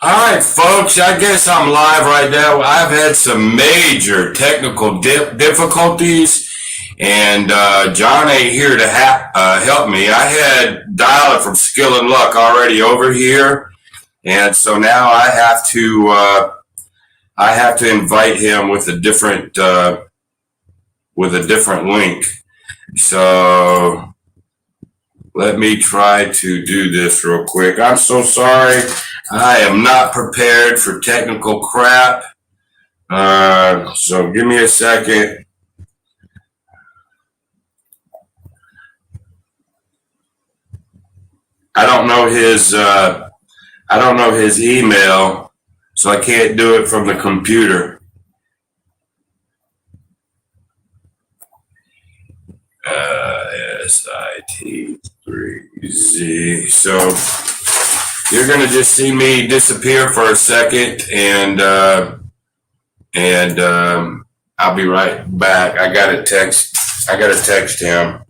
All right, folks, I guess I'm live right now. I've had some major technical difficulties, and John ain't here to help me. I had Dial It from Skill and Luck already over here, and so now I have to invite him with a different link. So let me try to do this real quick. I'm so sorry. I am not prepared for technical crap. So give me a second. I don't know his email, so I can't do it from the computer. SIT3Z. So you're gonna just see me disappear for a second, and I'll be right back. I gotta text him.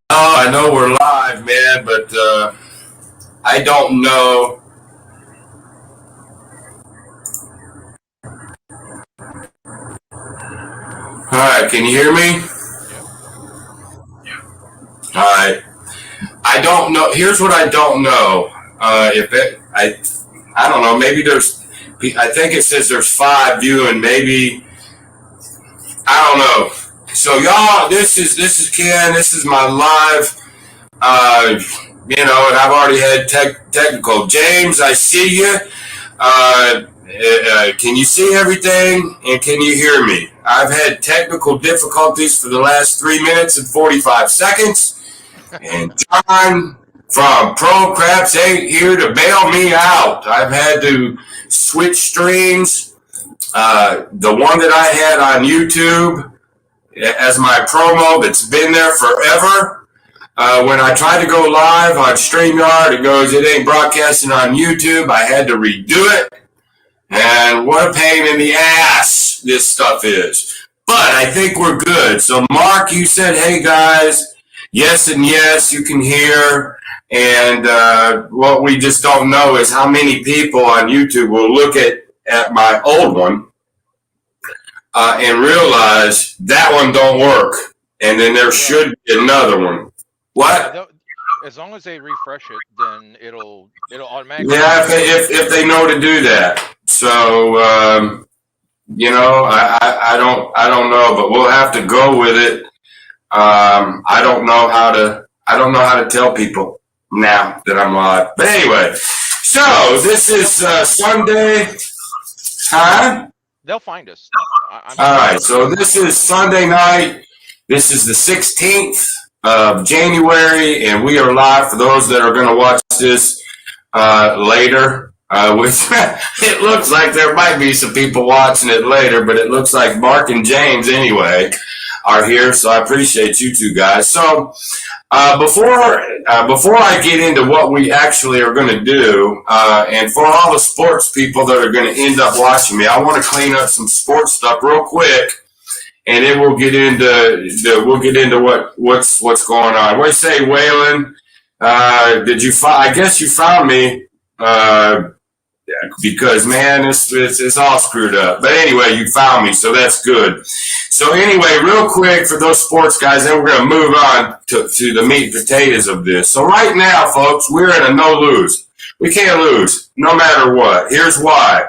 Oh, I know we're live, man, but I don't know. All right, can you hear me? All right. I don't know. Here's what I don't know. I don't know. Maybe I think it says there's 5 viewing. Maybe I don't know. So y'all, this is Ken. This is my live. And I've already had technical. James, I see you. Can you see everything? And can you hear me? I've had technical difficulties for the last 3 minutes and 45 seconds. And John from Pro Craps ain't here to bail me out. I've had to switch streams. The one that I had on YouTube as my promo that's been there forever. When I tried to go live on StreamYard, it ain't broadcasting on YouTube. I had to redo it. And what a pain in the ass this stuff is. But I think we're good. So Mark, you said, hey guys, yes and yes, you can hear. And what we just don't know is how many people on YouTube will look at my old one and realize that one don't work. And then there should be another one. What? Yeah, as long as they refresh it, then it'll automatically. Yeah, if they know to do that. So I don't know, but we'll have to go with it. I don't know how to tell people now that I'm live. But anyway, so this is Sunday. Huh? They'll find us. All right, so this is Sunday night. This is the 16th of January, and we are live for those that are going to watch this later. Which it looks like there might be some people watching it later, but it looks like Mark and James anyway are here, so I appreciate you two guys. So before I get into what we actually are going to do, and for all the sports people that are going to end up watching me, I want to clean up some sports stuff real quick, and then we'll get into what's going on. What do you say, Waylon? I guess you found me. Because man, it's all screwed up. But anyway, you found me, so that's good. So anyway, real quick for those sports guys, then we're going to move on to the meat and potatoes of this. So right now, folks, we're in a no-lose. We can't lose, no matter what. Here's why.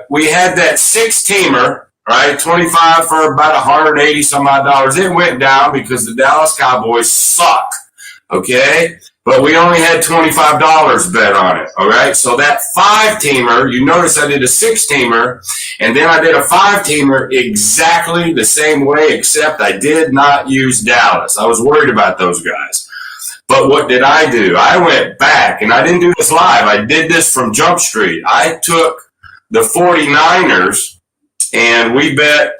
We had that 6-teamer, right? 25 for about 180 some odd dollars. It went down because the Dallas Cowboys suck. Okay? But we only had $25 bet on it, all right? So that 5-teamer, you notice I did a 6-teamer, and then I did a 5-teamer exactly the same way, except I did not use Dallas. I was worried about those guys. But what did I do? I went back, and I didn't do this live. I did this from Jump Street. I took the 49ers, and we bet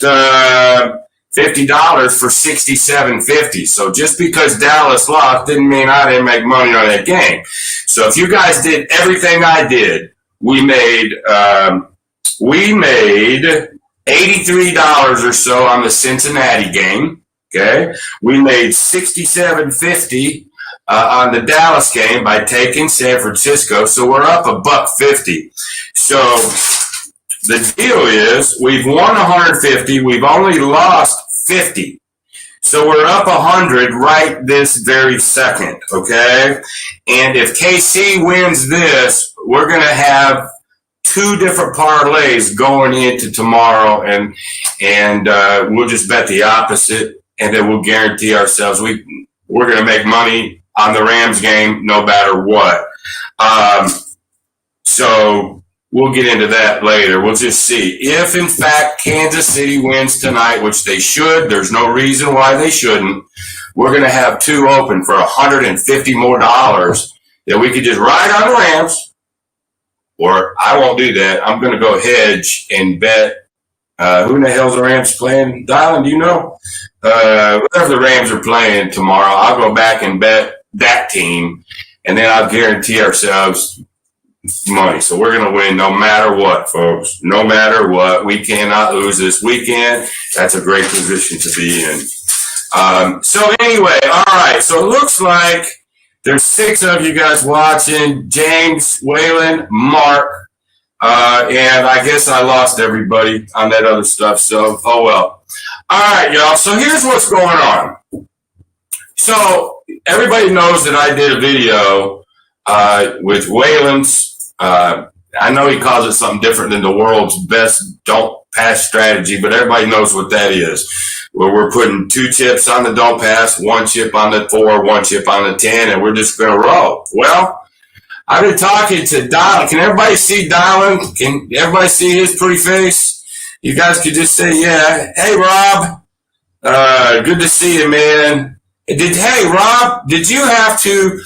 $50 for $67.50. So just because Dallas lost didn't mean I didn't make money on that game. So if you guys did everything I did, we made $83 or so on the Cincinnati game. Okay, we made $67.50 on the Dallas game by taking San Francisco. So we're up $1.50. So the deal is we've won 150. We've only lost 50. So we're up 100 right this very second, okay? And if KC wins this, we're going to have 2 different parlays going into tomorrow, and we'll just bet the opposite, and then we'll guarantee ourselves we're going to make money on the Rams game no matter what. So we'll get into that later. We'll just see. If, in fact, Kansas City wins tonight, which they should, there's no reason why they shouldn't, we're going to have 2 open for $150 more that we could just ride on the Rams, or I won't do that. I'm going to go hedge and bet. Who in the hell's the Rams playing? Dylan, do you know? Whatever the Rams are playing tomorrow, I'll go back and bet that team, and then I'll guarantee ourselves money. So we're going to win no matter what, folks. No matter what. We cannot lose this weekend. That's a great position to be in. So anyway, all right. So it looks like there's 6 of you guys watching. James, Waylon, Mark, and I guess I lost everybody on that other stuff. So, oh well. All right, y'all. So here's what's going on. So everybody knows that I did a video with Walons. I know he calls it something different than the world's best don't pass strategy, but everybody knows what that is. Where we're putting 2 chips on the don't pass, 1 chip on the 4, 1 chip on the 10, and we're just going to roll. Well, I've been talking to Dylan. Can everybody see Dylan? Can everybody see his pretty face? You guys could just say, yeah. Hey, Rob. Good to see you, man. Hey, Rob, did you have to,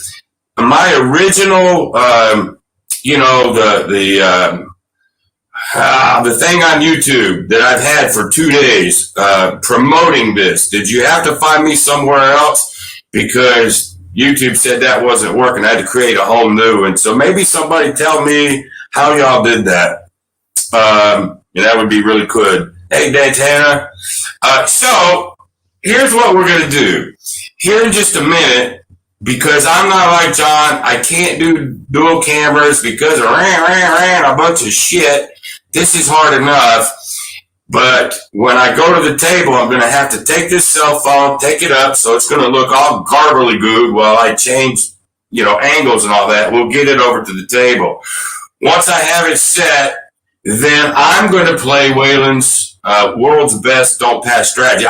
my original, the thing on YouTube that I've had for 2 days promoting this, did you have to find me somewhere else? Because YouTube said that wasn't working. I had to create a whole new one. So maybe somebody tell me how y'all did that. That would be really good. Hey, Dantana. So here's what we're going to do. Here in just a minute, because I'm not like John, I can't do dual cameras because of a bunch of shit. This is hard enough. But when I go to the table, I'm going to have to take this cell phone, take it up, so it's going to look all garbly good while I change, angles and all that. We'll get it over to the table. Once I have it set, then I'm going to play Waylon's world's best don't pass strategy.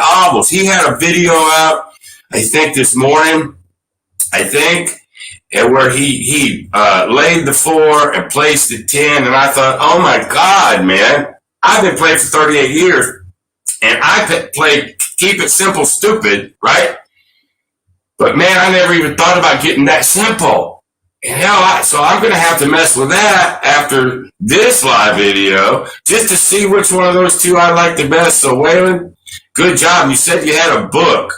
He had a video out, I think this morning. And where he laid the 4 and placed the 10, and I thought, oh my God, man, I've been playing for 38 years, and I played Keep It Simple Stupid, right? But man, I never even thought about getting that simple. And hell, so I'm going to have to mess with that after this live video just to see which one of those two I like the best. So Waylon, good job. You said you had a book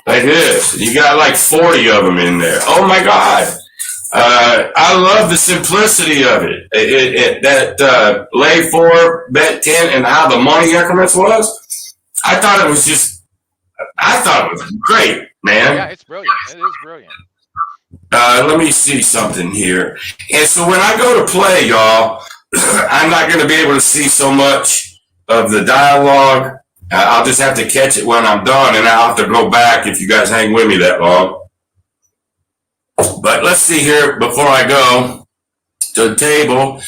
like this. You got like 40 of them in there. Oh my God. I love the simplicity of it. That lay 4, bet 10, and how the money increments was. I thought it was great, man. Yeah, it's brilliant. It is brilliant. Let me see something here. And so when I go to play, y'all, I'm not going to be able to see so much of the dialogue. I'll just have to catch it when I'm done, and I'll have to go back if you guys hang with me that long. But let's see here before I go to the table.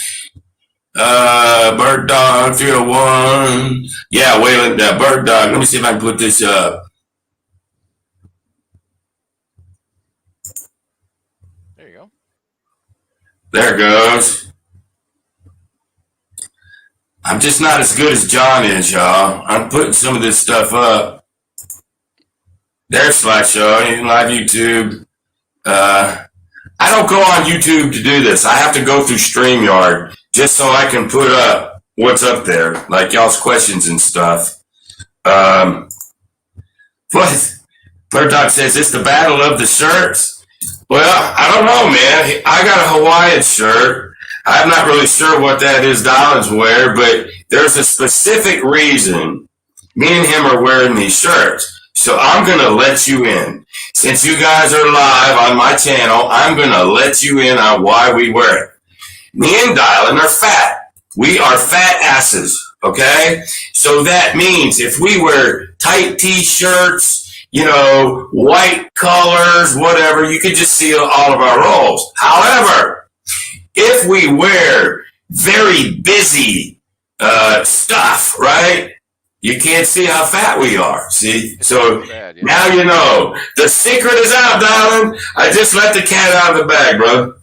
Bird Dog 301. Yeah, Waylon, Bird Dog. Let me see if I can put this up. There you go. There it goes. I'm just not as good as John is, y'all. I'm putting some of this stuff up. There's slideshow, live YouTube. I don't go on YouTube to do this. I have to go through StreamYard just so I can put up what's up there, like y'all's questions and stuff. What? Bird Dog says, it's the battle of the shirts. Well, I don't know, man. I got a Hawaiian shirt. I'm not really sure what that is Dollins wear, but there's a specific reason me and him are wearing these shirts. So I'm going to let you in. Since you guys are live on my channel, I'm going to let you in on why we wear it. Me and Dylan are fat. We are fat asses, okay? So that means if we wear tight t-shirts, white colors, whatever, you could just see all of our rolls. However, if we wear very busy stuff, right? You can't see how fat we are. See? So now you know. The secret is out, darling. I just let the cat out of the bag, bro.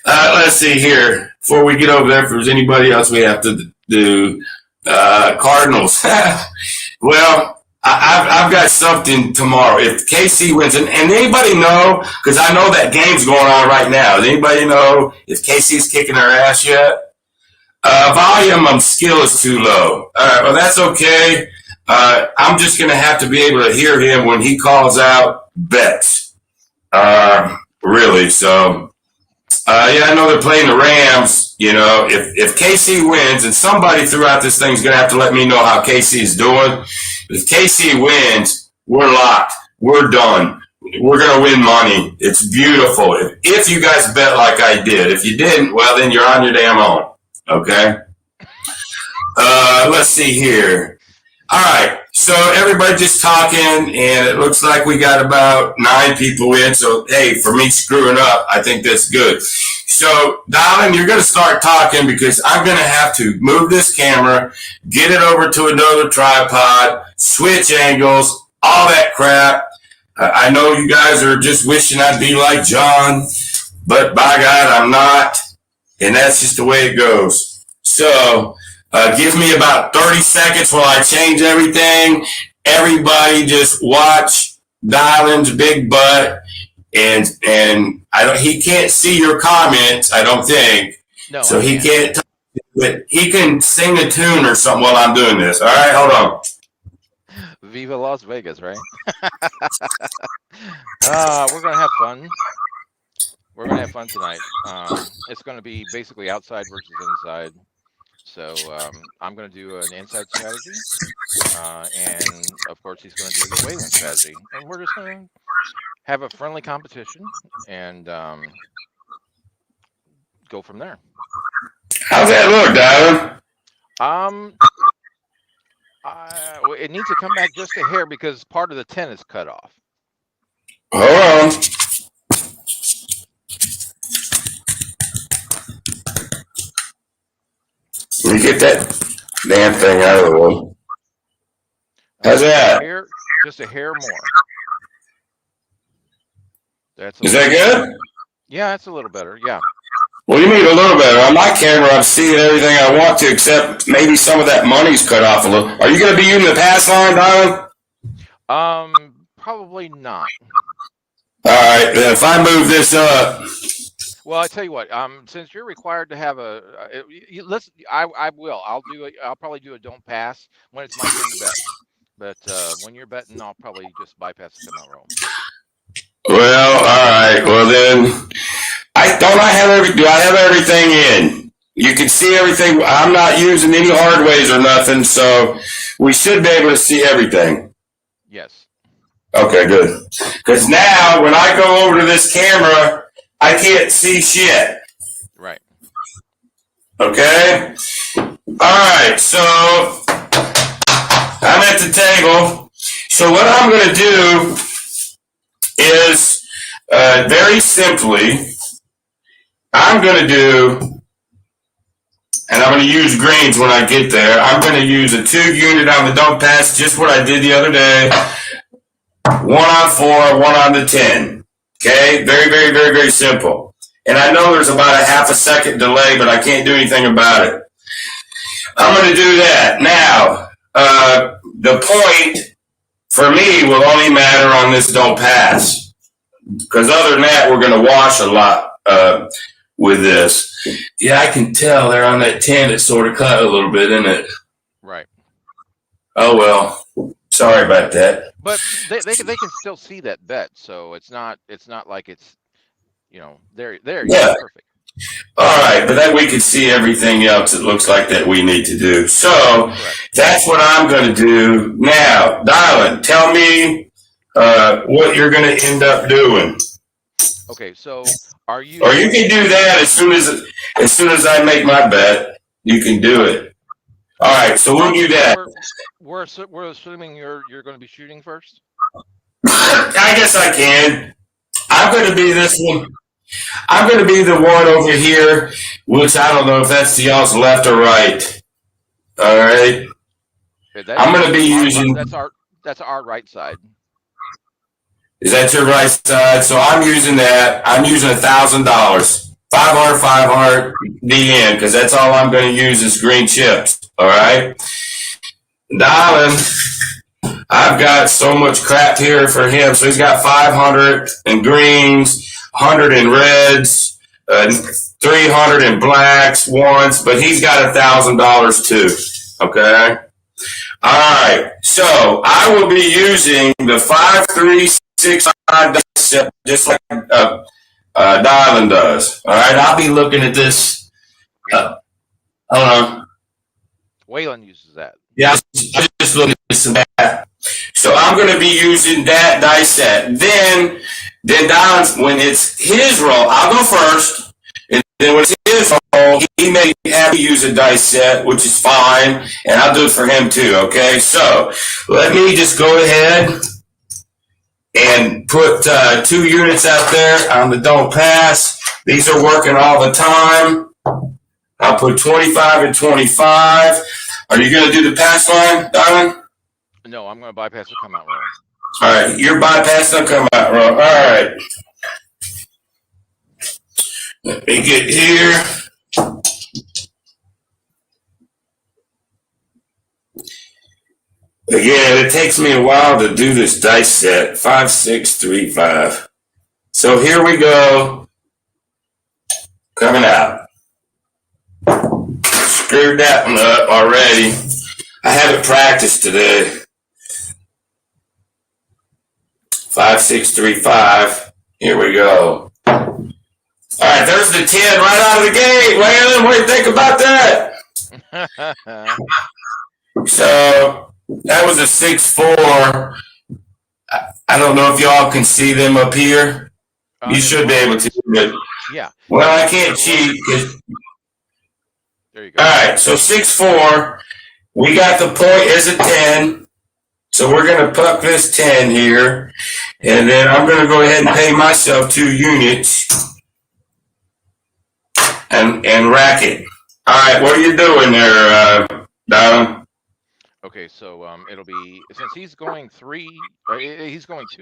Let's see here. Before we get over there, if there's anybody else we have to do. Cardinals. Well, I've got something tomorrow. If KC wins, and anybody know, because I know that game's going on right now. Does anybody know if KC's kicking their ass yet? Volume of skill is too low. All right, well, that's okay. I'm just going to have to be able to hear him when he calls out bets. Really. So, yeah, I know they're playing the Rams. If KC wins, and somebody throughout this thing is going to have to let me know how KC is doing. If KC wins, we're locked. We're done. We're going to win money. It's beautiful. If you guys bet like I did. If you didn't, well, then you're on your damn own. Okay. Let's see here. All right. So everybody just talking, and it looks like we got about 9 people in. So, hey, for me screwing up, I think that's good. So, Darling, you're going to start talking because I'm going to have to move this camera, get it over to another tripod, switch angles, all that crap. I know you guys are just wishing I'd be like John, but by God, I'm not. And that's just the way it goes. So, give me about 30 seconds while I change everything. Everybody just watch Dylan's big butt. And he can't see your comments, I don't think. No. So he can't, but he can sing a tune or something while I'm doing this. All right, hold on. Viva Las Vegas, right? We're going to have fun. We're going to have fun tonight. It's going to be basically outside versus inside. So I'm going to do an inside strategy. And, of course, he's going to do the Walons strategy. And we're just going to have a friendly competition and go from there. How's that look, Dylan? It needs to come back just a hair because part of the 10 is cut off. Hold on. Let me get that damn thing out of the way. How's that? Just a hair more. Is that good? Yeah, it's a little better. Yeah. Well, you need a little better. On my camera, I'm seeing everything I want to, except maybe some of that money's cut off a little. Are you going to be using the pass line, Darling? Probably not. All right, then if I move this up, Well, I tell you what. Since you're required to have let's. I will. I'll probably do a don't pass when it's my turn to bet. But when you're betting, I'll probably just bypass the come out roll. well, all right, well then, I have do I have everything in? You can see everything. I'm not using any hard ways or nothing, so we should be able to see everything. Yes. Okay, good. Because now when I go over to this camera, I can't see shit. Right. Okay? Alright, so I'm at the table. So what I'm going to do is very simply, I'm going to do, and I'm going to use greens when I get there. I'm going to use a 2-unit on the don't pass, just what I did the other day. 1 on 4, 1 on the 10. Okay? Very, very, very, very simple. And I know there's about a half a second delay, but I can't do anything about it. I'm going to do that. Now, the point for me will only matter on this don't pass. Because other than that, we're going to wash a lot with this. Yeah, I can tell there on that 10, it sort of cut a little bit, isn't it? Right. Oh, well. Sorry about that. But they can still see that bet, so it's not like it's there. Yeah. Perfect. All right, but then we can see everything else it looks like that we need to do. So that's what I'm going to do now. Dylan, tell me what you're going to end up doing. Okay, so are you? Or you can do that as soon as I make my bet. You can do it. All right, so we'll do that. We're assuming you're going to be shooting first. I guess I can. I'm going to be this one. I'm going to be the one over here, which I don't know if that's to y'all's left or right. All right. I'm going to be using. That's our right side. Is that your right side? So I'm using that. I'm using $1,000. 500, DN, because that's all I'm going to use is green chips. All right. Dylan, I've got so much crap here for him. So he's got 500 in greens, 100 in reds, 300 in blacks once, but he's got $1,000 too. Okay. All right. So I will be using the 5, 3, 6 set just like Dylan does. All right. I'll be looking at this. Hold on. Waylon uses that. Yeah, I just looking at some that. So I'm going to be using that dice set. Then Don's, when it's his roll, I'll go first. And then when it's his roll, he may have to use a dice set, which is fine. And I'll do it for him too, okay? So let me just go ahead and put 2 units out there on the don't pass. These are working all the time. I'll put 25 and 25. Are you going to do the pass line, Don? No, I'm going to bypass the come out roll. All right, you're bypassing the come out roll. All right. Let me get here. Again, it takes me a while to do this dice set. 5, 6, 3, 5. So here we go. Coming out. Screwed that one up already. I haven't practiced today. 5, 6, 3, 5. Here we go. All right, there's the 10 right out of the gate. Waylon, what do you think about that? So that was a 6-4. I don't know if y'all can see them up here. You should be able to, but yeah. Well, I can't cheat. There you go. All right, so 6-4. We got the point as a 10. So we're going to puck this 10 here. And then I'm going to go ahead and pay myself 2 units and rack it. All right, what are you doing there, Don? Okay, so it'll be, since he's going 2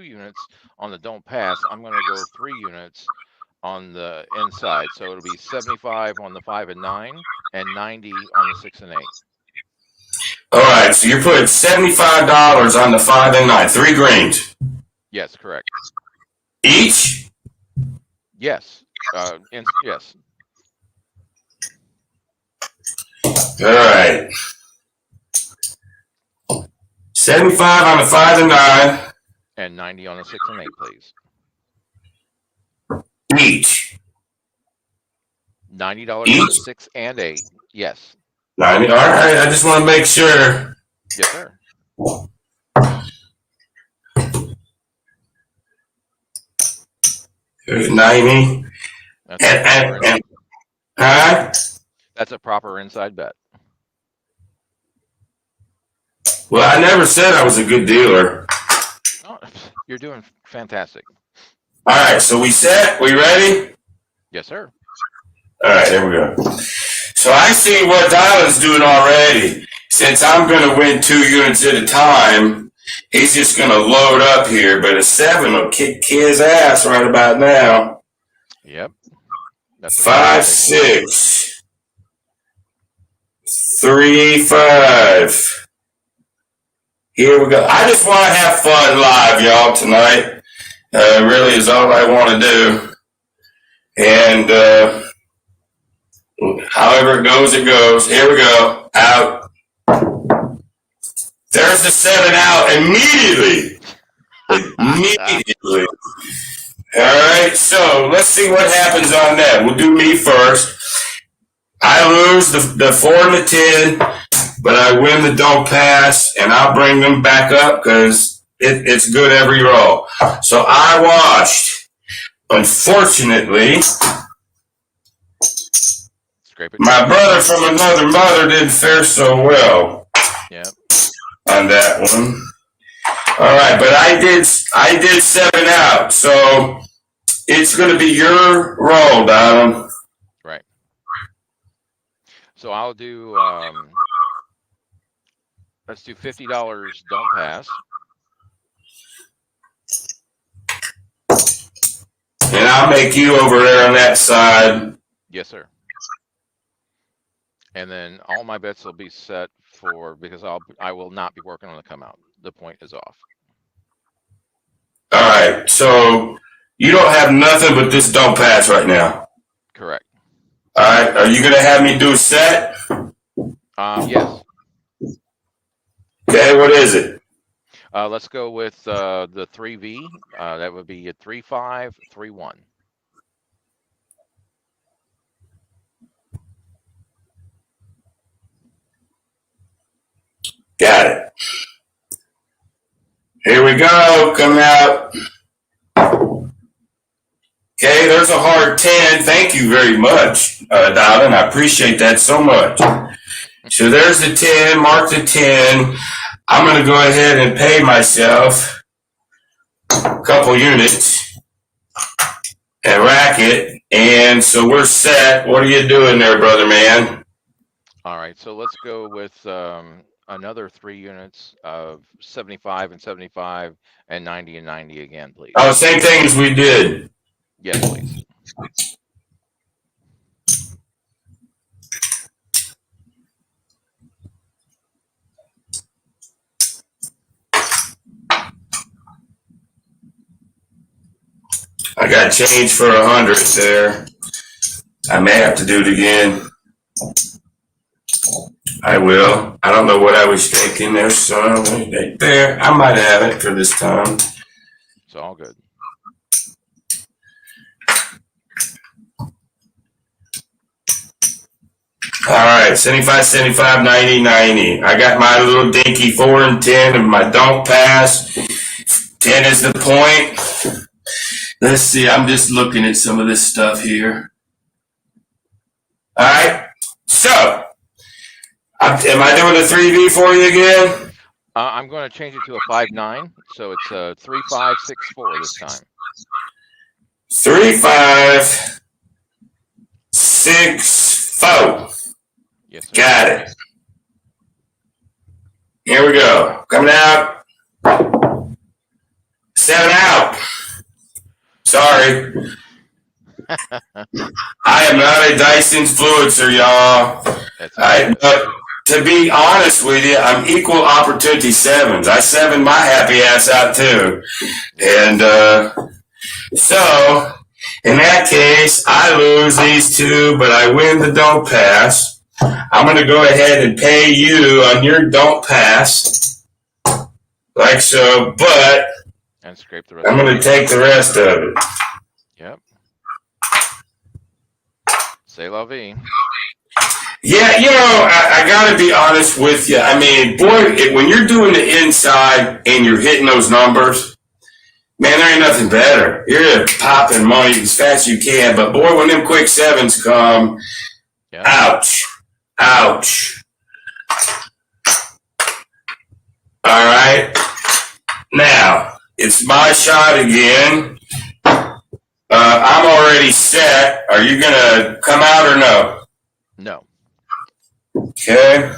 units on the don't pass, I'm going to go 3 units on the inside. So it'll be 75 on the 5 and 9 and 90 on the 6 and 8. All right, so you're putting $75 on the 5 and 9, 3 greens Yes, correct. each. Yes. Yes. All right, 75 on the 5 and 9 And 90 on the 6 and 8, please. each. $90 for Each? the 6 and 8. Yes. 90. All right, I just want to make sure. Yes, sir. There's 90. Huh? That's a proper inside bet. Well, I never said I was a good dealer. Oh, you're doing fantastic. All right, so we set. We ready? Yes, sir. All right, there we go. So I see what Dylan's doing already. Since I'm going to win 2 units at a time, he's just going to load up here. But a 7 will kick his ass right about now. Yep. That's 5, 6, 3, 5. Here we go. I just want to have fun live, y'all, tonight. Really is all I want to do. And however it goes, it goes. Here we go. Out. There's the 7 out immediately. Immediately. All right, so let's see what happens on that. We'll do me first. I lose the 4 and the 10, but I win the don't pass, and I'll bring them back up because it's good every roll. So I watched. Unfortunately, my brother from another mother didn't fare so well. Yep. On that one. All right, but I did 7 out, so it's going to be your roll, Donald. Right. So I'll do. Let's do $50. Don't pass. And I'll make you over there on that side. Yes, sir. And then all my bets will be set for because I will not be working on the come out. The point is off. All right, so you don't have nothing but this don't pass right now. Correct. All right, are you going to have me do a set? Yes. Okay, what is it? Let's go with the 3V. That would be a 3-5, 3-1. Got it. Here we go. Coming out. Okay, there's a hard 10. Thank you very much, Darlin. I appreciate that so much. So there's the 10. Mark the 10. I'm going to go ahead and pay myself a couple units and rack it. And so we're set. What are you doing there, brother man? All right, so let's go with another 3 units of 75 and 75 and 90 and 90 again, please. Oh, same thing as we did. Yes, please. I got change for 100 there. I may have to do it again. I will. I don't know what I was thinking there, so there. I might have it for this time. It's all good. All right, 75, 75, 90, 90. I got my little dinky 4 and 10 and my don't pass. 10 is the point. Let's see, I'm just looking at some of this stuff here. All right, so am I doing a 3V for you again? I'm going to change it to a 5-9, so it's a 3-5-6-4 this time. 3-5-6-4. Yes, sir. Got it. Here we go. Coming out. 7 out. Sorry. I am not a dice influencer, y'all. to be honest with you, I'm equal opportunity sevens. I seven my happy ass out too. And so, in that case, I lose these two, but I win the don't pass. I'm going to go ahead and pay you on your don't pass, like so, but And scrape the rest. I'm going to take the rest of it. Yep. C'est la vie. Yeah, you know, I got to be honest with you. I mean, boy, when you're doing the inside and you're hitting those numbers, man, there ain't nothing better. You're popping money as fast as you can. But boy, when them quick sevens come, Yeah. ouch, ouch. All right. Now, it's my shot again. I'm already set. Are you going to come out or no? No. Okay.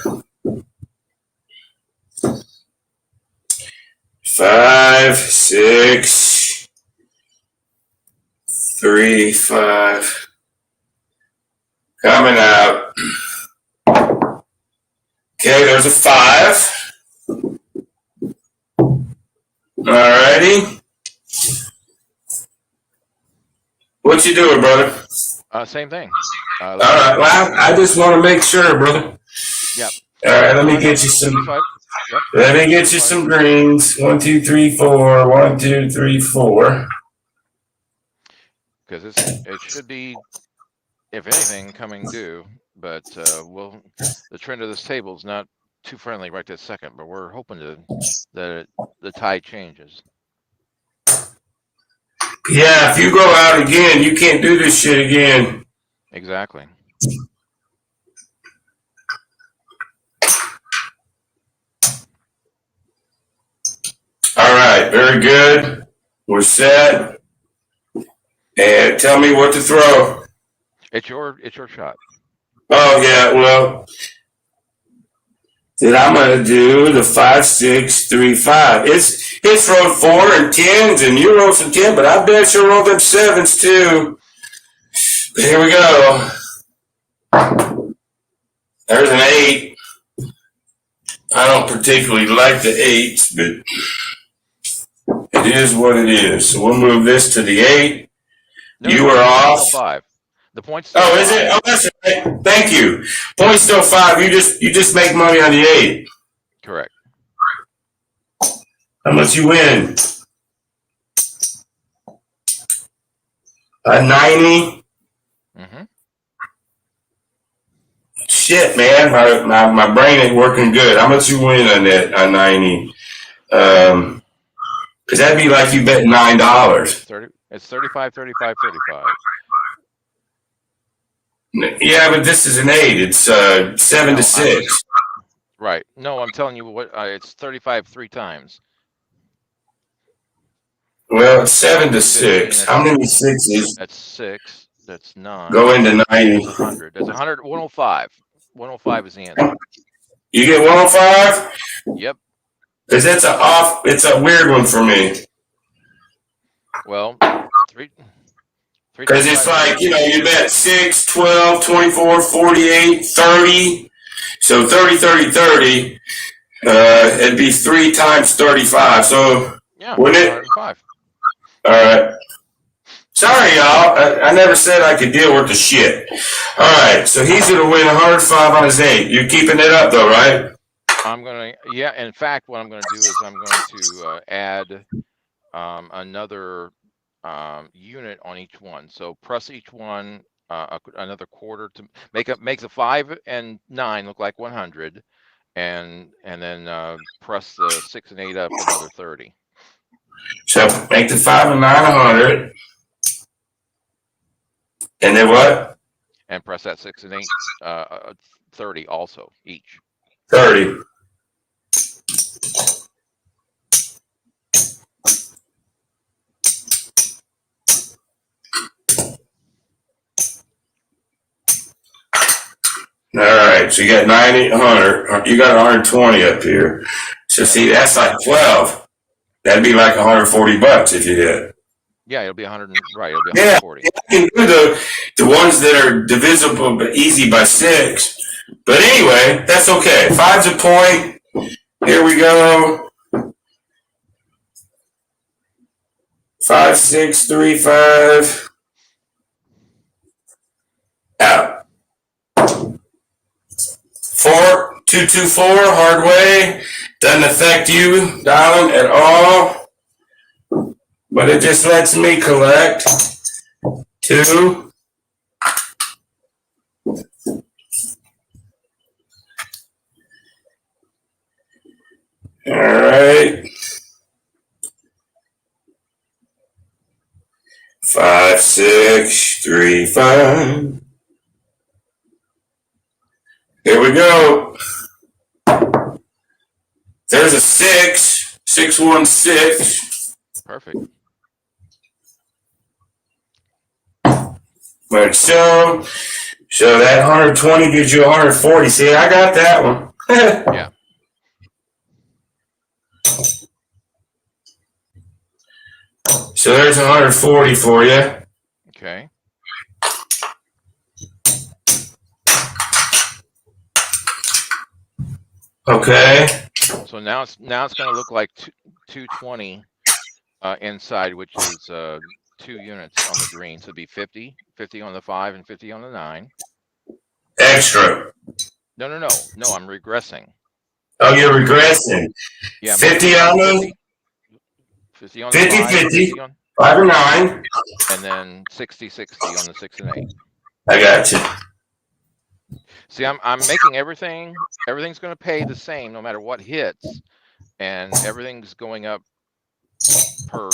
5, 6, 3, 5. Coming out. Okay, there's a 5. Alrighty. What you doing, brother? Same thing. All right. Well, I just want to make sure, brother. Yep. All right. Let me get you some. Yep. Let me get you some greens. 1, 2, 3, 4. 1, 2, 3, 4. Because it should be, if anything, coming due. But the trend of this table is not too friendly right this second. But we're hoping that the tide changes. Yeah, if you go out again, you can't do this shit again. Exactly. All right, very good. We're set. And tell me what to throw. It's your shot. Oh yeah, well, then I'm gonna do the 5, 6, 3, 5. It's rolled 4 and 10s, and you rolled some 10, but I bet you rolled them 7s too. Here we go. There's an 8. I don't particularly like the 8s, but it is what it is. So we'll move this to the 8. No, you were off. 5. The point's still 5. Is it? Oh, that's right. Thank you. Point's still 5. You just make money on the 8. Correct. How much you win? 90. Mm-hmm. Shit, man, my brain ain't working good. How much you win on that on 90? Because that'd be like you bet $9. It's 35, 35, 35. Yeah, but this is an 8. It's 7 to 6. Right. No, I'm telling you what. It's 35 3 times. Well, it's 7 to 6. How many 6s? That's 6. That's 9. Go into 90. That's 100. That's 100. 105. 105 is the answer. You get 105? Yep. Because it's a weird one for me. Well, 3. Because it's like, you bet 6, 12, 24, 48, 30. So 30, 30, 30. It'd be 3 times 35. So, yeah, wouldn't it? 105. All right. Sorry, y'all. I never said I could deal with the shit. All right. So he's going to win 105 on his 8. You're keeping it up, though, right? I'm going to, yeah. In fact, what I'm going to do is I'm going to add another unit on each one. So press each one another quarter to make the 5 and 9 look like 100, and then press the 6 and 8 up another 30. So make the 5 and 9 100, and then what? And press that 6 and 8 30 also each. 30. All right, so you got 90, 100. You got 120 up here. So see, that's like 12. That'd be like $140 if you did. Yeah, it'll be 100. Right, it'll be 140. Yeah, you can do the ones that are divisible but easy by 6. But anyway, that's okay. 5's a point. Here we go. 5, 6, 3, 5. Out. 4, 2, 2, 4. Hard way. Doesn't affect you, darling, at all. But it just lets me collect. 2. All right. 5, 6, 3, 5. Here we go. There's a 6. 6, 1, 6. Perfect. Like so. So that 120 gives you 140. See, I got that one. Yeah. So there's 140 for you. Okay. Okay. So now it's going to look like 220 inside, which is 2 units on the green. So it'd be 50 on the 5 and 50 on the 9. Extra. No. I'm regressing. Oh, you're regressing. Yeah. 50 on the 50 on 50, the 5, 50, 50 on, 5 or 9. and then 60 on the 6 and 8. I got you. See, I'm making everything's going to pay the same no matter what hits, and everything's going up per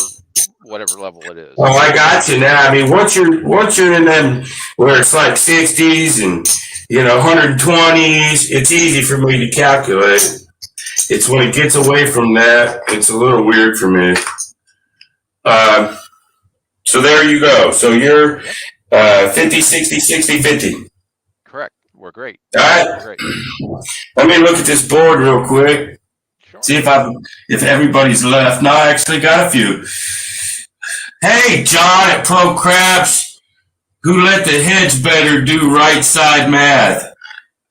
whatever level it is. Oh, I got you now. I mean, once you're in them where it's like 60s and 120s, it's easy for me to calculate. It's when it gets away from that, it's a little weird for me. So there you go. So you're 50, 60, 60, 50. Correct. We're great. All right. We're great. Let me look at this board real quick. Sure. See if everybody's left. No, I actually got a few. Hey, John at Pro Craps, who let the heads better do right side math?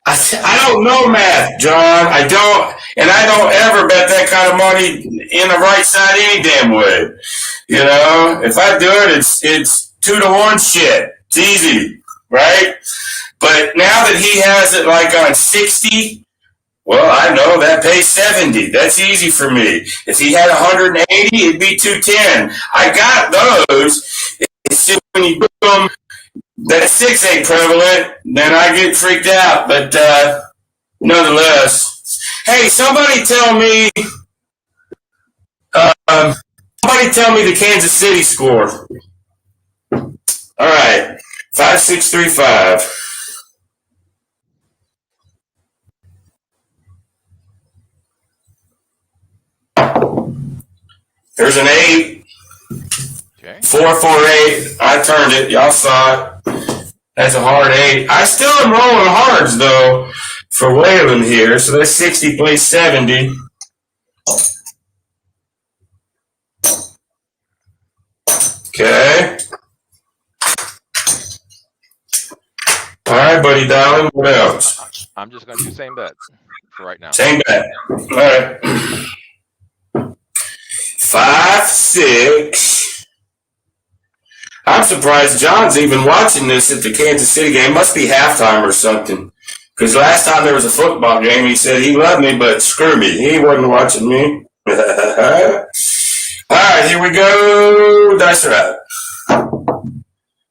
I don't know math, John. I don't ever bet that kind of money in the right side any damn way. If I do it, it's 2-to-1 shit. It's easy, right? But now that he has it like on 60, well, I know that pays 70. That's easy for me. If he had 180, it'd be 210. I got those. It's just when you do them, that 6 ain't prevalent, then I get freaked out. But nonetheless, hey, somebody tell me the Kansas City score. All right, 5, 6, 3, 5. There's an 8. Okay. 4, 4, 8. I turned it. Y'all saw it. That's a hard 8. I still am rolling hards, though, for Walons here. So that's 60 plays 70. Okay. All right, buddy, darling. What else? I'm just going to do the same bet for right now. Same bet. All right. 5, 6. I'm surprised John's even watching this at the Kansas City game. Must be halftime or something. Because last time there was a football game, he said he loved me, but screw me. He wasn't watching me. All right, here we go. Dice are out.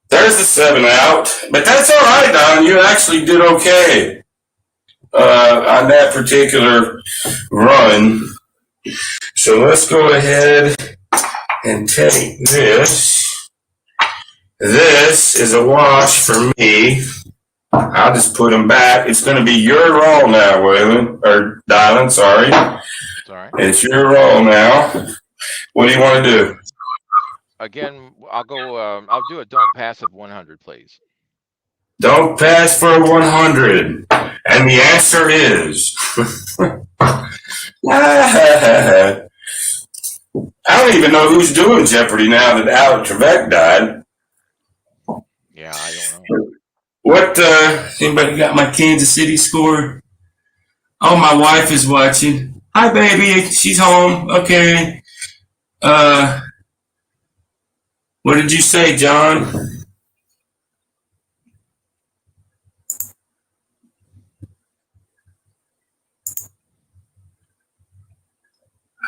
There's the 7 out. But that's all right, Don. You actually did okay on that particular run. So let's go ahead and take this. This is a wash for me. I'll just put them back. It's going to be your roll now, Waylon. Or Dylan, sorry. It's all right. It's your roll now. What do you want to do? Again, I'll do a don't pass of 100, please. Don't pass for 100. And the answer is... I don't even know who's doing Jeopardy now that Alex Trebek died. Yeah, I don't know. Anybody got my Kansas City score? Oh, my wife is watching. Hi, baby. She's home. Okay. What did you say, John?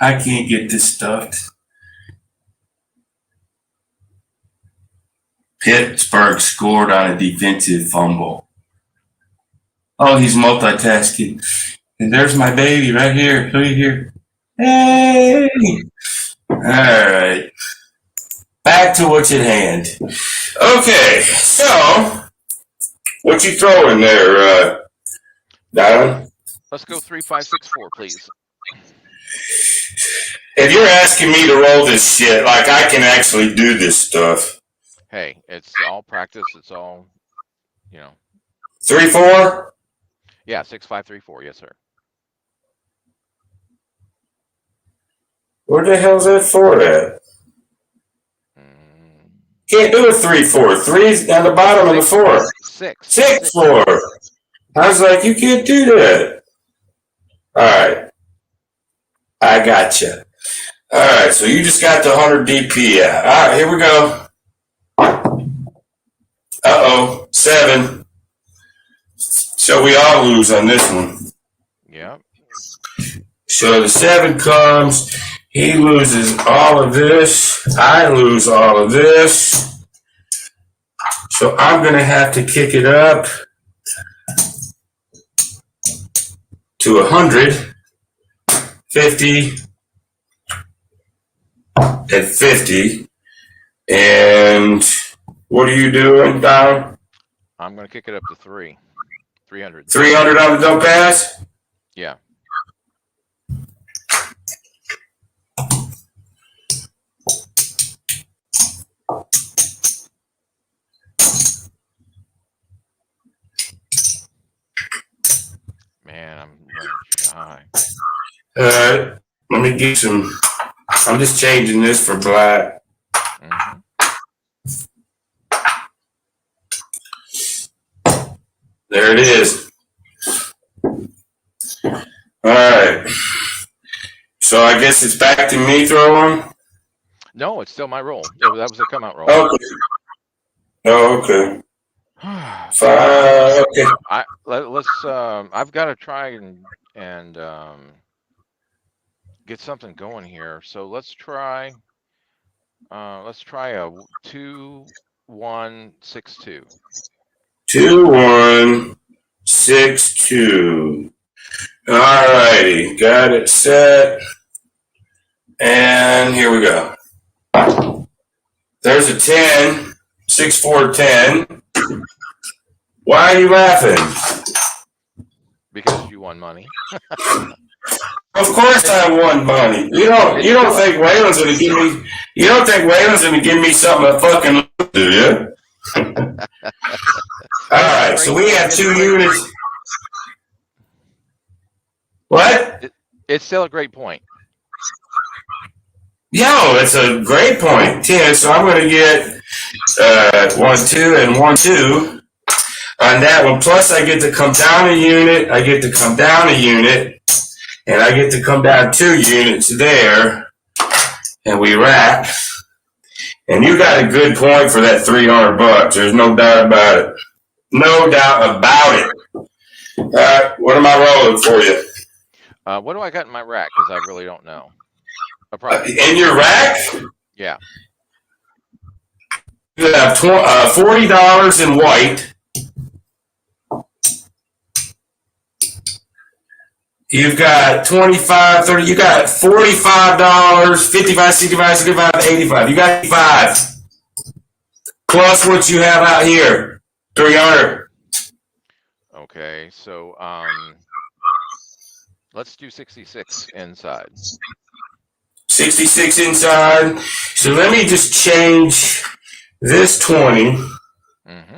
I can't get this stuffed. Pittsburgh scored on a defensive fumble. Oh, he's multitasking. And there's my baby right here. Look here. Hey! All right. Back to what's at hand. Okay, so what you throwing there, Don? Let's go 3, 5, 6, 4, please. If you're asking me to roll this shit, like I can actually do this stuff. Hey, it's all practice. It's all, 3, 4? Yeah, 6, 5, 3, 4. Yes, sir. Where the hell's that 4 at? Can't do a 3, 4. 3's at the bottom of the 4. 6, 4. I was like, you can't do that. All right. I gotcha. All right, so you just got the 100 DP out. All right, here we go. Uh-oh, 7. So we all lose on this one. Yeah. So the 7 comes. He loses all of this. I lose all of this. So I'm going to have to kick it up to 100, 50, and 50. And what are you doing, Don? I'm going to kick it up to 300. 300 on the don't pass? Yeah. Man, I'm running shy. All right, let me get some. I'm just changing this for black. Mm-hmm. There it is. All right. So I guess it's back to me throwing? No, it's still my roll. That was a come out roll. Okay. Oh, okay. Okay. Let's. I've got to try and get something going here. So let's try. Let's try a 2, 1, 6, 2. 2, 1, 6, 2. All righty, got it set. And here we go. There's a 10, 6, 4, 10. Why are you laughing? Because you won money. Of course I won money. You don't think Walons gonna give me? You don't think Walons gonna give me something to fucking lose, do you? All right, so we have 2 units. What? It's still a great point. Yo, it's a great point. 10. So I'm going to get 1, 2, and 1, 2 on that one. Plus, I get to come down a unit. I get to come down a unit, and I get to come down 2 units there, and we wrap. And you got a good point for that $300. There's no doubt about it. No doubt about it. All right, what am I rolling for you? What do I got in my rack? Because I really don't know. In your rack? Yeah. You have $40 in white. You've got 25, 30. You got $45, 55, 65, 65, 85. You got 85. Plus what you have out here, 300. Okay, so let's do 66 inside. 66 inside. So let me just change this 20. Mm-hmm.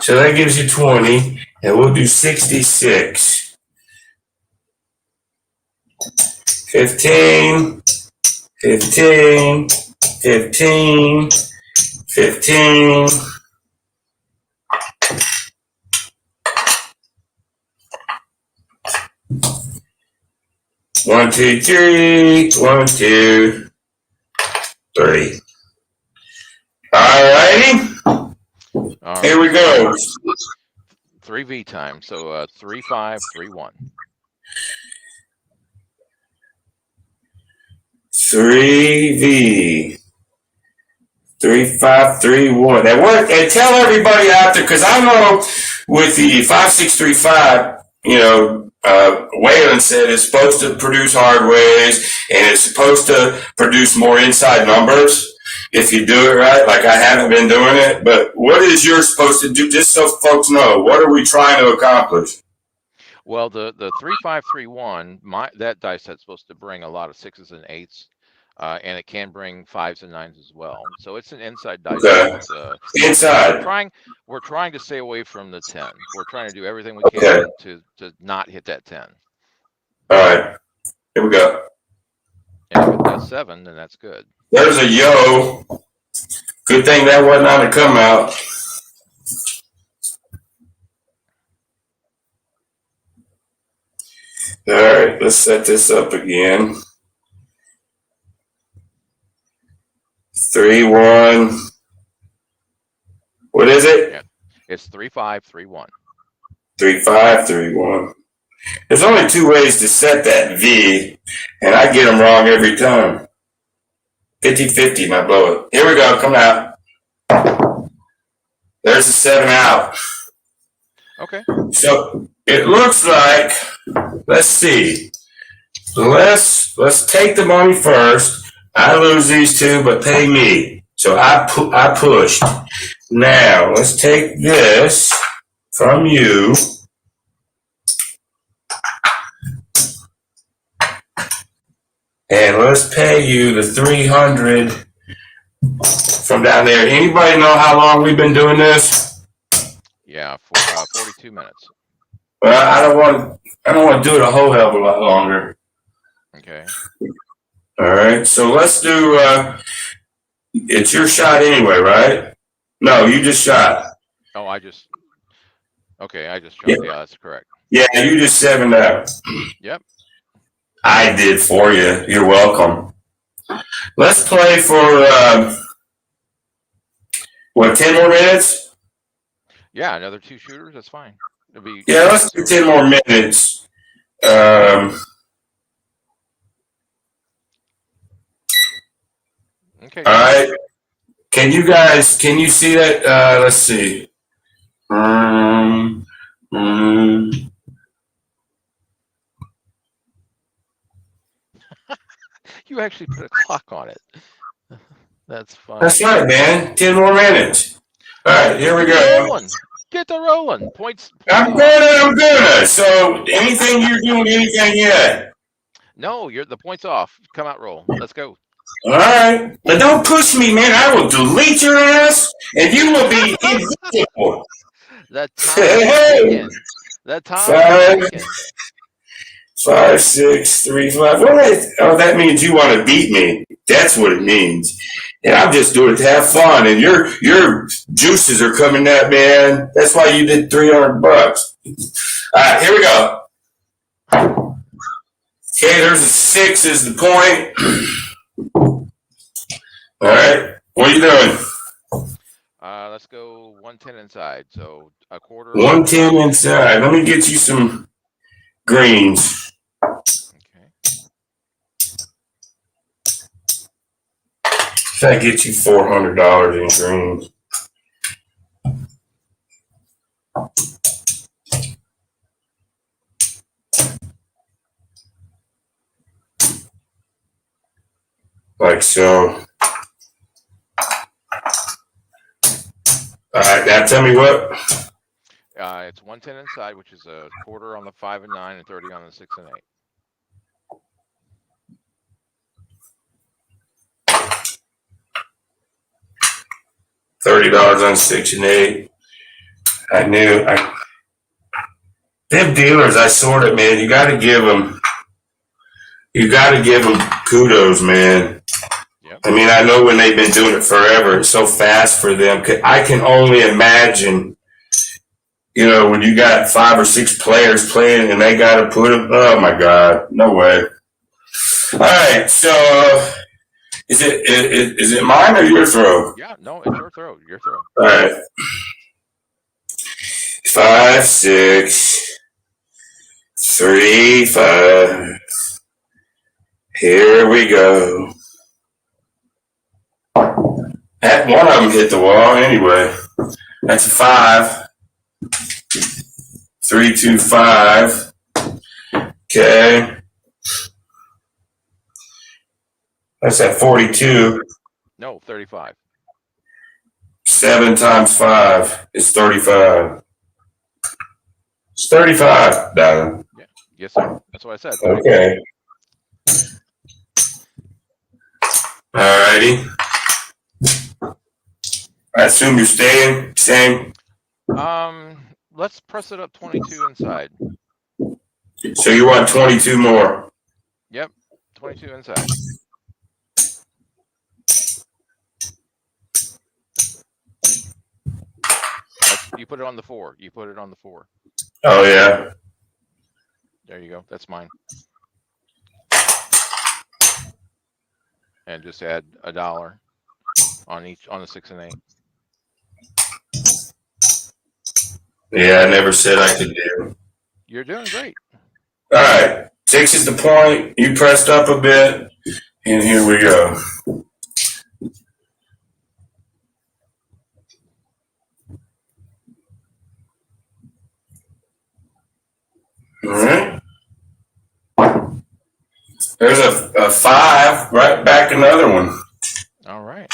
So that gives you 20, and we'll do 66. 15, 15, 15, 15. One, two, three. 1, 2, 3. All righty. Here we go. 3V time. So 3, 5, 3, 1. 3V. 3, 5, 3, 1. And what? And tell everybody out there, because I know with the 5635, Walons said it's supposed to produce hard waves and it's supposed to produce more inside numbers if you do it right. Like I haven't been doing it, but what is yours supposed to do? Just so folks know, what are we trying to accomplish? Well, the 3, 5, 3, 1, that dice set's supposed to bring a lot of 6s and 8s. And it can bring 5s and 9s as well. So it's an inside dice. Okay. Inside. We're trying to stay away from the 10. We're trying to do everything we can to not hit that 10. All right. Here we go. And if it does 7, then that's good. There's a yo. Good thing that wasn't on the come out. All right. Let's set this up again. 3, 1. What is it? Yeah. It's 3, 5, 3, 1. 3, 5, 3, 1. There's only 2 ways to set that V, and I get them wrong every time. 50-50, my blow it. Here we go. Come out. There's the 7 out. Okay. So it looks like, let's see. Let's take the money first. I lose these 2, but pay me. So I pushed. Now, let's take this from you. And let's pay you the 300 from down there. Anybody know how long we've been doing this? Yeah, for 42 minutes. Well, I don't want to do it a whole hell of a lot longer. Okay. All right, so let's do, it's your shot anyway, right? No, you just shot. Oh, I just shot. Yeah, that's correct. Yeah, you just 7'd out. Yep. I did for you. You're welcome. Let's play for, 10 more minutes? Yeah, another 2 shooters, that's fine. Yeah, let's do 10 more minutes. Okay. All right. Can you see that? Let's see. You actually put a clock on it. That's fine. That's right, man. 10 more minutes. All right, here we go. Get the rolling. Points. I'm gonna. So anything you're doing anything yet? No, the point's off. Come out, roll. Let's go. All right, but don't push me, man. I will delete your ass, and you will be invisible. That time. That time. 5, 6, 3, 5. That means you want to beat me. That's what it means. And I'm just doing it to have fun. And your juices are coming out, man. That's why you did $300. All right, here we go. Okay, there's a 6 is the point. All right, what are you doing? Let's go 110 inside. So a quarter. 110 inside. Let me get you some greens. Okay. I get you $400 in greens. Like so. All right, now tell me what. It's 110 inside, which is a quarter on the 5 and 9 and 30 on the 6 and 8. $30 on 6 and 8. I knew. Them dealers, I sorted, man. You got to give them kudos, man. Yep. I mean, I know when they've been doing it forever, it's so fast for them. I can only imagine, when you got 5 or 6 players playing and they got to put them. Oh my God, no way. All right, so is it mine or your throw? Yeah, no, it's your throw. Your throw. All right. 5, 6, 3, 5. Here we go. That one of them hit the wall anyway. That's a 5. 3, 2, 5. Okay. That's at 42. No, 35. 7 times 5 is 35. It's 35, Don. Yeah. Yes, sir. That's what I said. Okay. Alrighty. I assume you're staying same. Let's press it up 22 inside. So you want 22 more? Yep, 22 inside. You put it on the 4. You put it on the 4. Oh yeah. There you go. That's mine. And just add $1 on each on the 6 and 8. Yeah, I never said I could do. You're doing great. All right, 6 is the point. You pressed up a bit, and here we go. All right. There's a 5, right back another one. All right.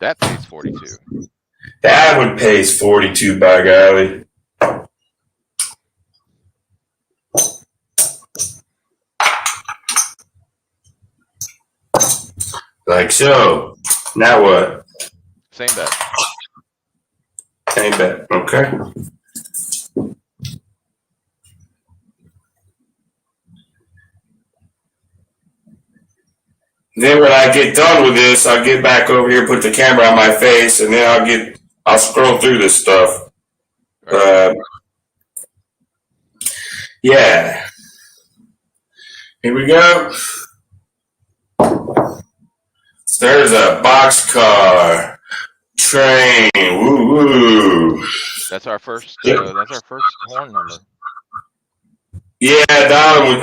That pays 42. That one pays 42, by golly. Like so. Now what? Same bet. Same bet. Okay. Then when I get done with this, I'll get back over here, put the camera on my face, and then I'll scroll through this stuff. Yeah. Here we go. There's a boxcar, train, woo woo. That's our first. That's our first horn number. Yeah, Don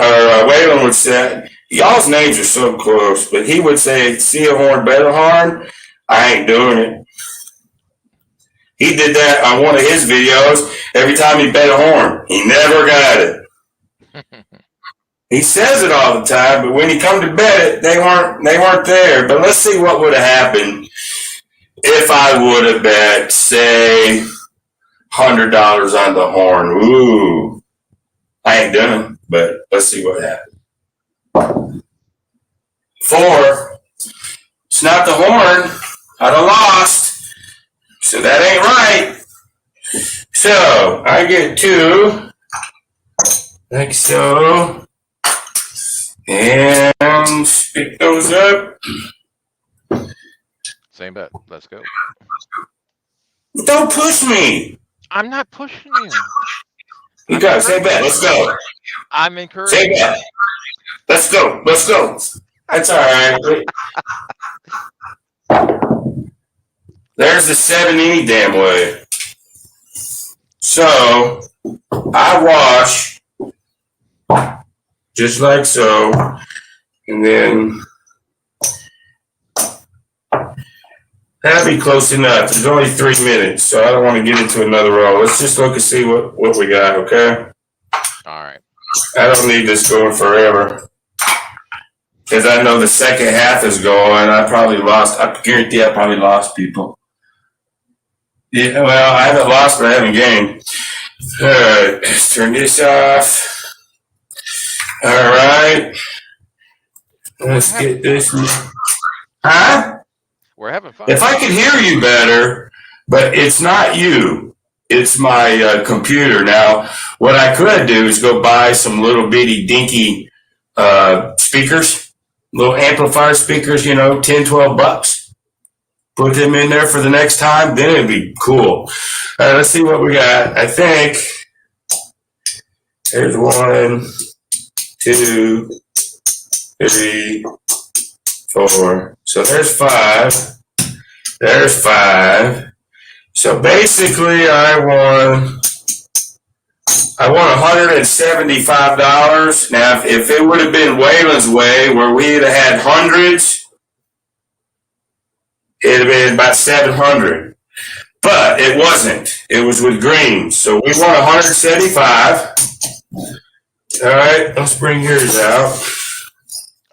Walon would say, y'all's names are so close, but he would say, see a horn, bet a horn. I ain't doing it. He did that on one of his videos. Every time he bet a horn, he never got it. He says it all the time, but when he come to bet it, they weren't there. But let's see what would have happened if I would have bet, say, $100 on the horn. Ooh. I ain't done it, but let's see what happened. 4. It's not the horn. I'd have lost. So that ain't right. So I get 2. Like so. And pick those up. Same bet. Let's go. Don't push me. I'm not pushing you. You got same bet. Let's go. I'm encouraging. Same bet. Let's go. Let's go. That's all right. There's the 7 any damn way. So I wash just like so, and then that'll be close enough. There's only 3 minutes, so I don't want to get into another roll. Let's just look and see what we got, okay? All right. I don't need this going forever. Because I know the second half is going. I guarantee I probably lost people. Yeah, well, I haven't lost, but I haven't gained. All right, let's turn this off. All right. Let's get this. Huh? We're having fun. If I could hear you better, but it's not you. It's my computer. Now, what I could do is go buy some little bitty dinky speakers little amplifier speakers, 10, $12. Put them in there for the next time, then it'd be cool. All right, let's see what we got. I think there's 1, 2, 3, 4. So there's 5. There's 5. So basically, I won $175. Now, if it would have been Walons' way, where we'd have had hundreds, it'd have been about 700. But it wasn't. It was with green. So we won 175. All right, let's bring yours out.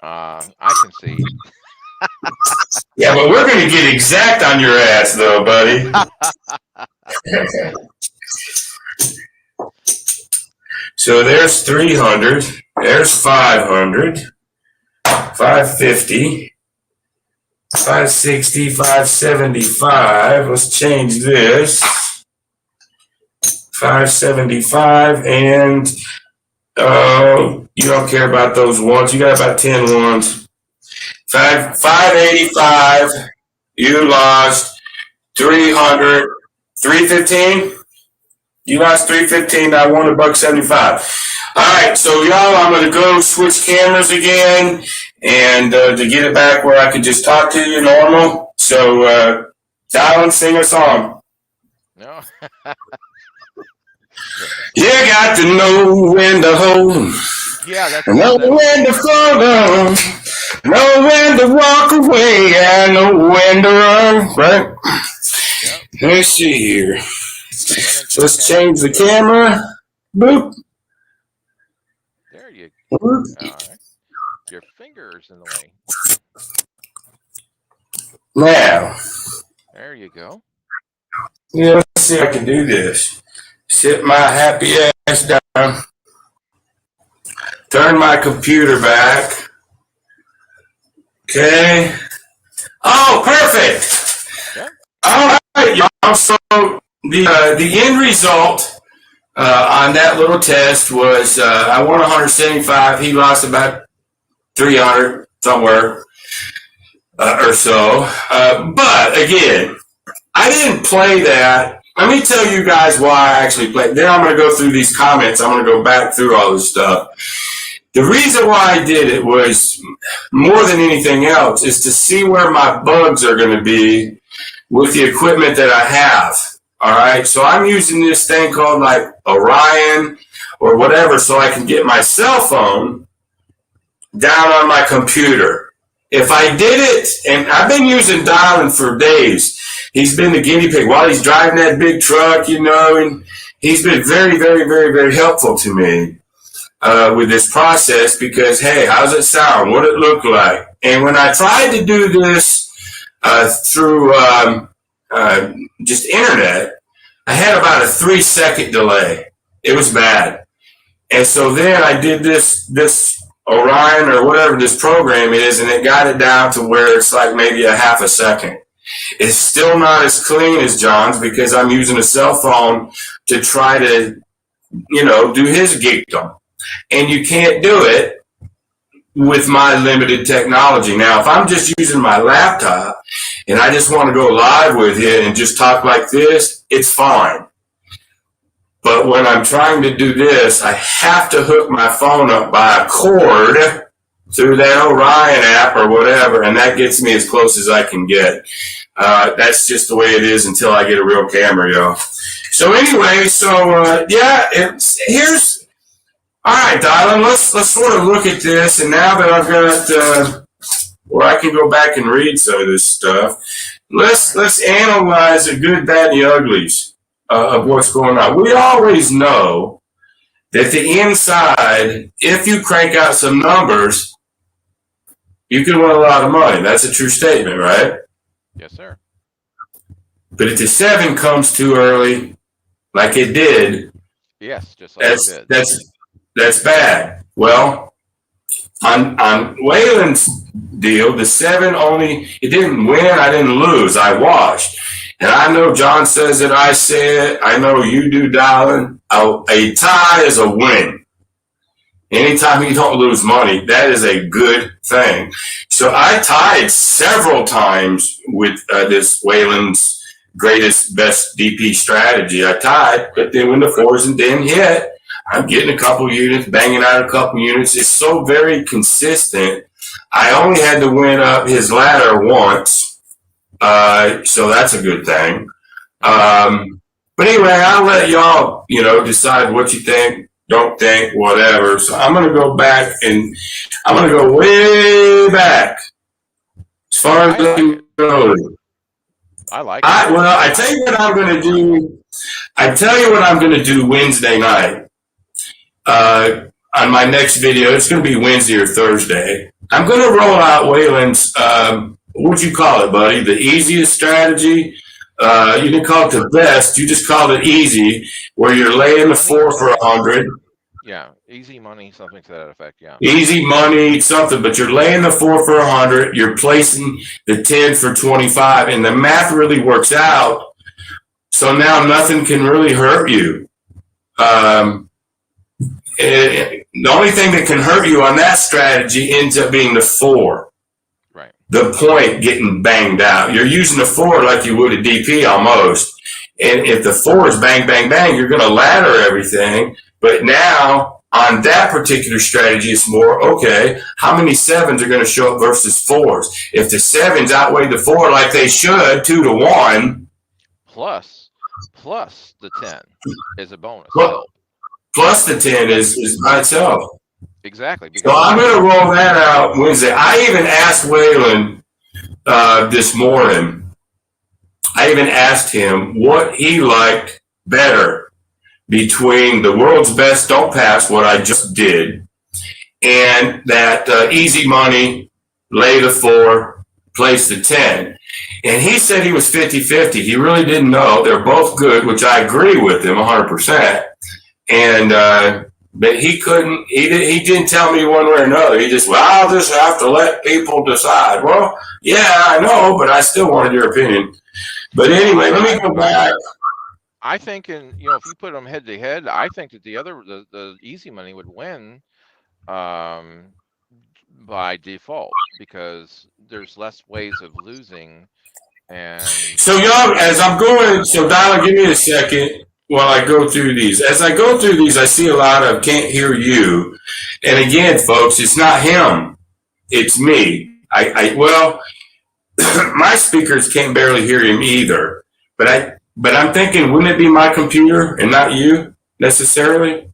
I can see. Yeah, but we're going to get exact on your ass, though, buddy. So there's 300. There's 500. 550. 560. 575. Let's change this. 575. And you don't care about those ones. You got about 10 ones. 585. You lost 300. 315. You lost 315. I won $1.75. All right, so y'all, I'm gonna go switch cameras again, and to get it back where I could just talk to you normal. So, Dylan, sing a song. No. You got to know when to hold. Yeah, that's know when to fall down. Know when to walk away. I know when to run. Right? Yep. Let's see here. Let's change the camera. Boop. There you go. All right. Your finger's in the way. Now. There you go. Yeah, let's see if I can do this. Sit my happy ass down. Turn my computer back. Okay. Oh, perfect. Yep. All right, y'all. So the end result on that little test was I won 175. He lost about 300 somewhere or so. But again, I didn't play that. Let me tell you guys why I actually played. Then I'm going to go through these comments. I'm going to go back through all this stuff. The reason why I did it was, more than anything else, is to see where my bugs are going to be with the equipment that I have. All right. So I'm using this thing called like Orion or whatever, so I can get my cell phone down on my computer. If I did it, and I've been using Dylan for days. He's been the guinea pig while he's driving that big truck, and he's been very, very, very, very helpful to me with this process because, hey, how's it sound? What it look like? And when I tried to do this through just internet, I had about a 3-second delay. It was bad. And so then I did this Orion or whatever this program is, and it got it down to where it's like maybe a half a second. It's still not as clean as John's because I'm using a cell phone to try to, do his geekdom. And you can't do it with my limited technology. Now, if I'm just using my laptop and I just want to go live with it and just talk like this, it's fine. But when I'm trying to do this, I have to hook my phone up by a cord through that Orion app or whatever, and that gets me as close as I can get. That's just the way it is until I get a real camera, y'all. So anyway, here's all right, Dylan. Let's sort of look at this, and now that I've got where I can go back and read some of this stuff, let's analyze the good, bad, and the uglies of what's going on. We always know that the inside, if you crank out some numbers, you can win a lot of money. That's a true statement, right? Yes, sir. But if the 7 comes too early, like it did, yes, just like it did. That's bad. Well, on Walons' deal, the 7 it didn't win, I didn't lose, I washed. And I know John says it, I say it, I know you do, Dylan. A tie is a win. Anytime you don't lose money, that is a good thing. So I tied several times with this Walons greatest best DP strategy. I tied, but then when the fours and didn't hit, I'm getting a couple units, banging out a couple units. It's so very consistent. I only had to win up his ladder once, so that's a good thing. But anyway, I'll let y'all, decide what you think, don't think, whatever. So I'm going to go back and I'm going to go way back as far as I can go. I like it. Well, I tell you what I'm going to do. I tell you what I'm going to do Wednesday night. On my next video, it's going to be Wednesday or Thursday. I'm going to roll out Walons. What'd you call it, buddy? The easiest strategy. You didn't call it the best. You just called it easy, where you're laying the 4 for 100. Yeah, easy money, something to that effect. Yeah, easy money, something. But you're laying the 4 for 100. You're placing the 10 for 25, and the math really works out. So now nothing can really hurt you. The only thing that can hurt you on that strategy ends up being the 4. right. The point getting banged out. You're using the 4 like you would a DP almost. And if the 4 is bang, bang, bang, you're going to ladder everything. But now on that particular strategy, it's more, okay, how many 7s are going to show up versus 4s? If the 7s outweigh the 4 like they should, 2 to 1. Plus the 10 is a bonus. Plus the 10 is by itself. Exactly. So I'm going to roll that out Wednesday. I even asked Waylon this morning. I even asked him what he liked better between the world's best don't pass, what I just did, and that easy money, lay the 4, place the 10. And he said he was 50-50. He really didn't know. They're both good, which I agree with him 100%. And but he couldn't. He didn't tell me one way or another. He just, I'll just have to let people decide. Well, yeah, I know, but I still wanted your opinion. But anyway, let me go back. I think, if you put them head to head, I think that the easy money would win by default because there's less ways of losing. And so y'all, as I'm going, so Donna, give me a second while I go through these. As I go through these, I see a lot of can't hear you. And again, folks, it's not him. It's me. Well, my speakers can't barely hear him either. But I'm thinking, wouldn't it be my computer and not you necessarily?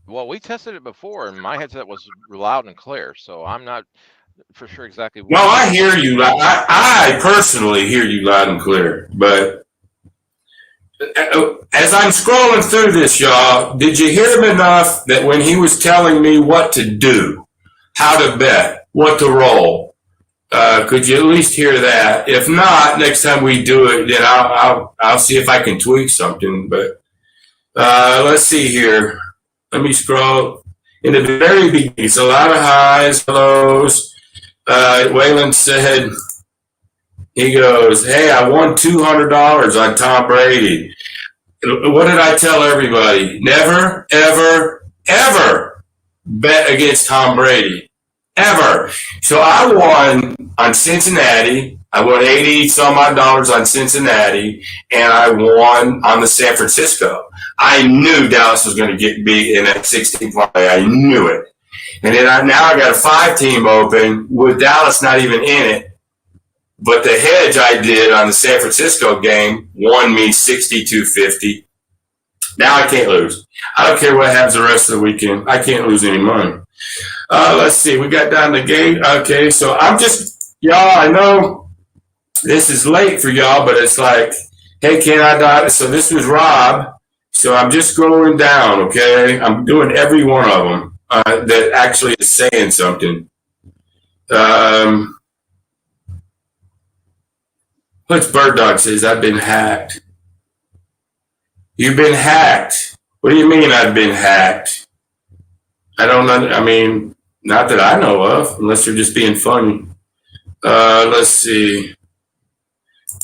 Well, we tested it before, and my headset was loud and clear, so I'm not for sure exactly. No, I hear you. I personally hear you loud and clear. But as I'm scrolling through this, y'all, did you hear him enough that when he was telling me what to do, how to bet, what to roll, could you at least hear that? If not, next time we do it, then I'll see if I can tweak something. But let's see here. Let me scroll. In the very beginning, it's a lot of highs, lows. Waylon said, he goes, hey, I won $200 on Tom Brady. What did I tell everybody? Never, ever, ever bet against Tom Brady. Ever. So I won on Cincinnati. I won 80 some odd dollars on Cincinnati, and I won on the San Francisco. I knew Dallas was going to get beat in that 16 play. I knew it. And then now I got a 5-team open with Dallas not even in it. But the hedge I did on the San Francisco game won me $62.50. Now I can't lose. I don't care what happens the rest of the weekend. I can't lose any money. Let's see. We got down the gate. Okay, so I'm just, y'all, I know this is late for y'all, but it's like, hey, can I die? So this was Rob. So I'm just scrolling down, okay? I'm doing every one of them that actually is saying something. What's Bird Dog says? I've been hacked. You've been hacked. What do you mean I've been hacked? I don't know. I mean, not that I know of, unless you're just being funny. Let's see.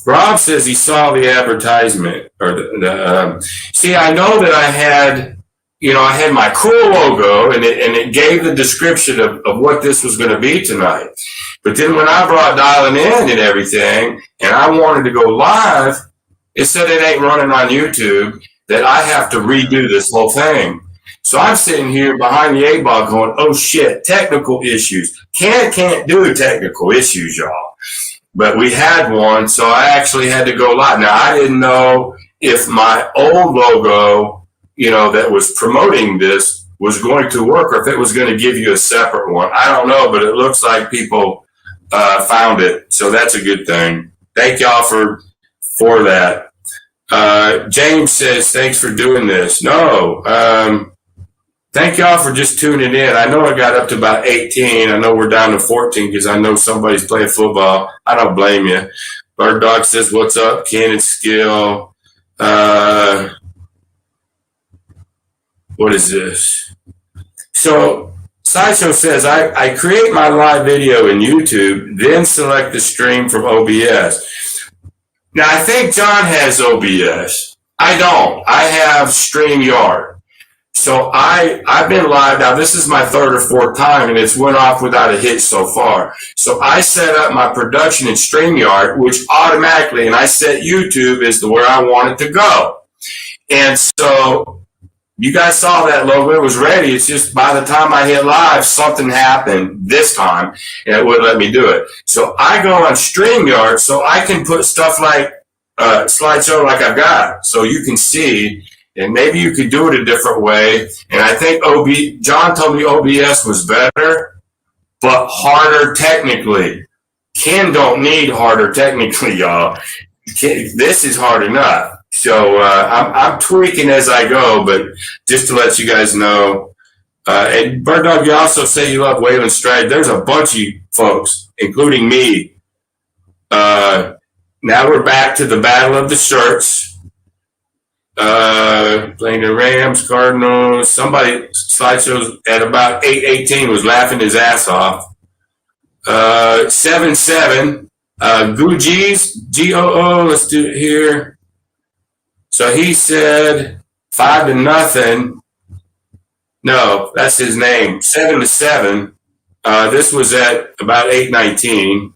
Rob says he saw the advertisement. See, I know that I had I had my cool logo and it gave the description of what this was going to be tonight. But then when I brought dialing in and everything and I wanted to go live, it said it ain't running on YouTube, that I have to redo this whole thing. So I'm sitting here behind the 8-ball going, oh shit, technical issues. Can't do technical issues, y'all. But we had one, so I actually had to go live. Now, I didn't know if my old logo, that was promoting this was going to work or if it was going to give you a separate one. I don't know, but it looks like people found it. So that's a good thing. Thank y'all for that. James says, thanks for doing this. No, thank y'all for just tuning in. I know I got up to about 18. I know we're down to 14 because I know somebody's playing football. I don't blame you. Bird Dog says, what's up? Cannon Skill. What is this? So Sideshow says, I create my live video in YouTube, then select the stream from OBS. Now, I think John has OBS. I don't. I have StreamYard. So I've been live. Now, this is my third or fourth time, and it's went off without a hitch so far. So I set up my production in StreamYard, which automatically, and I set YouTube as to where I want it to go. And so you guys saw that logo. It was ready. It's just by the time I hit live, something happened this time, and it wouldn't let me do it. So I go on StreamYard so I can put stuff like slideshow like I've got, so you can see, and maybe you could do it a different way. And I think John told me OBS was better, but harder technically. Ken don't need harder technically, y'all. This is hard enough. So I'm tweaking as I go, but just to let you guys know. And Bird Dog, you also say you love Walons Strategy. There's a bunch of folks, including me. Now we're back to the battle of the shirts. Playing the Rams, Cardinals. Somebody slideshows at about 8:18 was laughing his ass off. 7-7. Guji's GOO. Let's do it here. So he said 5-0. No, that's his name. 7-7. This was at about 8:19.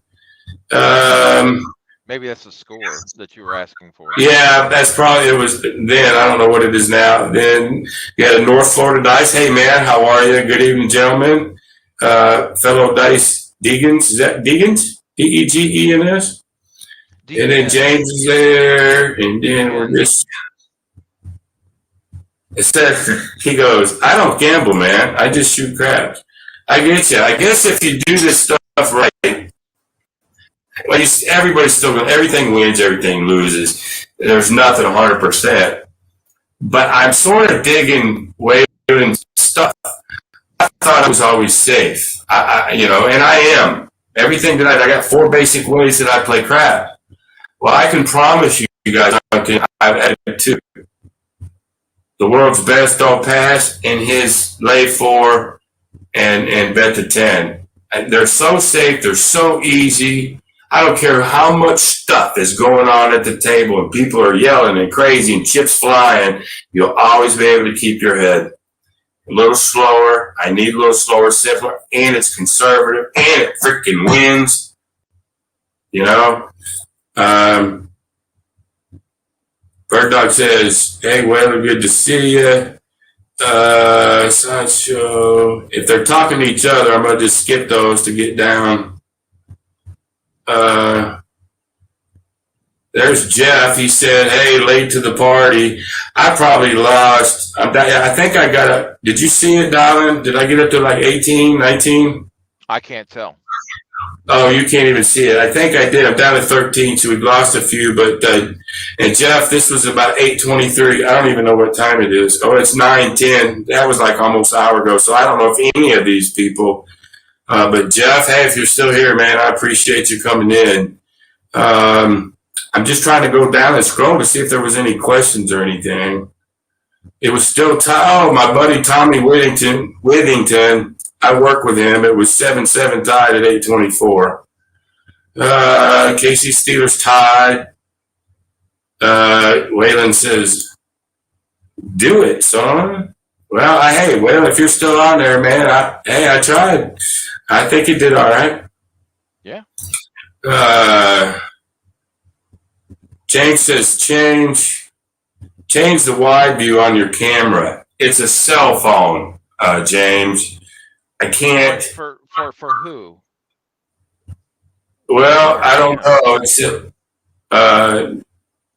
Maybe that's the score that you were asking for. Yeah, that's probably, it was then. I don't know what it is now. Then you had a North Florida Dice. Hey, man, how are you? Good evening, gentlemen. Fellow Dice Deegans. Is that Deegans? Degens? And then James is there. And then we're just. It says, he goes, I don't gamble, man. I just shoot craps. I get you. I guess if you do this stuff right, well, everybody's still going, everything wins, everything loses. There's nothing 100%. But I'm sort of digging Walons stuff. I thought I was always safe. And I am. Everything tonight, I got 4 basic ways that I play crap. Well, I can promise you guys, I've added 2. The world's best don't pass and his lay 4 and bet to 10. And they're so safe. They're so easy. I don't care how much stuff is going on at the table and people are yelling and crazy and chips flying. You'll always be able to keep your head a little slower. I need a little slower, simpler, and it's conservative and it freaking wins. Bird Dog says, hey, Whaler, good to see you. Sideshow. If they're talking to each other, I'm going to just skip those to get down. There's Jeff. He said, hey, late to the party. I probably lost. I think I got up. Did you see it, darling? Did I get up to like 18, 19? I can't tell. Oh, you can't even see it. I think I did. I'm down to 13, so we've lost a few. But and Jeff, this was about 8:23. I don't even know what time it is. Oh, it's 9:10. That was like almost an hour ago. So I don't know if any of these people. But Jeff, hey, if you're still here, man, I appreciate you coming in. I'm just trying to go down and scroll to see if there was any questions or anything. It was still my buddy Tommy Withington. I work with him. It was 7-7 tied at 8:24. Casey Steelers tied. Waylon says, do it, son. Well, if you're still on there, man, I tried. I think you did all right. Yeah. Uh, James says change the wide view on your camera. It's a cell phone, James. I can't. For who? Well, I don't know.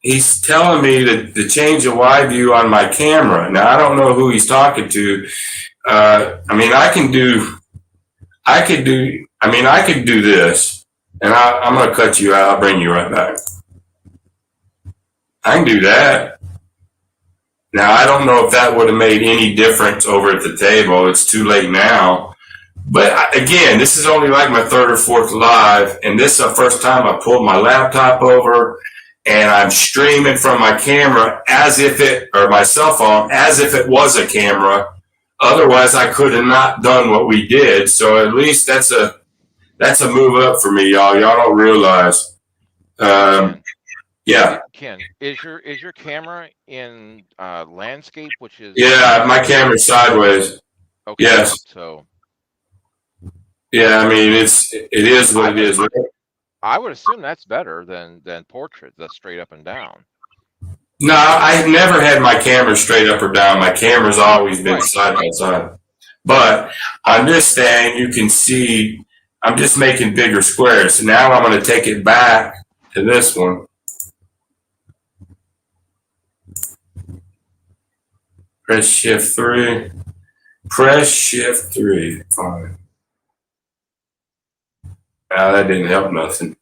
He's telling me to change the wide view on my camera. Now I don't know who he's talking to. I mean, I could do this, and I'm going to cut you out. I'll bring you right back. I can do that. Now I don't know if that would have made any difference over at the table. It's too late now. But again, this is only like my third or fourth live, and this is the first time I pulled my laptop over, and I'm streaming from my camera or my cell phone as if it was a camera. Otherwise, I could have not done what we did. So at least that's a move up for me, y'all. Y'all don't realize. Yeah. Ken, is your camera in landscape, which is? Yeah, my camera's sideways. Okay. Yes. So. Yeah, I mean it is what it is. I would assume that's better than portrait, the straight up and down. No, I've never had my camera straight up or down. My camera's always been side by side. But on this thing, you can see I'm just making bigger squares. So now I'm going to take it back to this one. Press Shift 3. Press Shift 3. Fine. That didn't help nothing.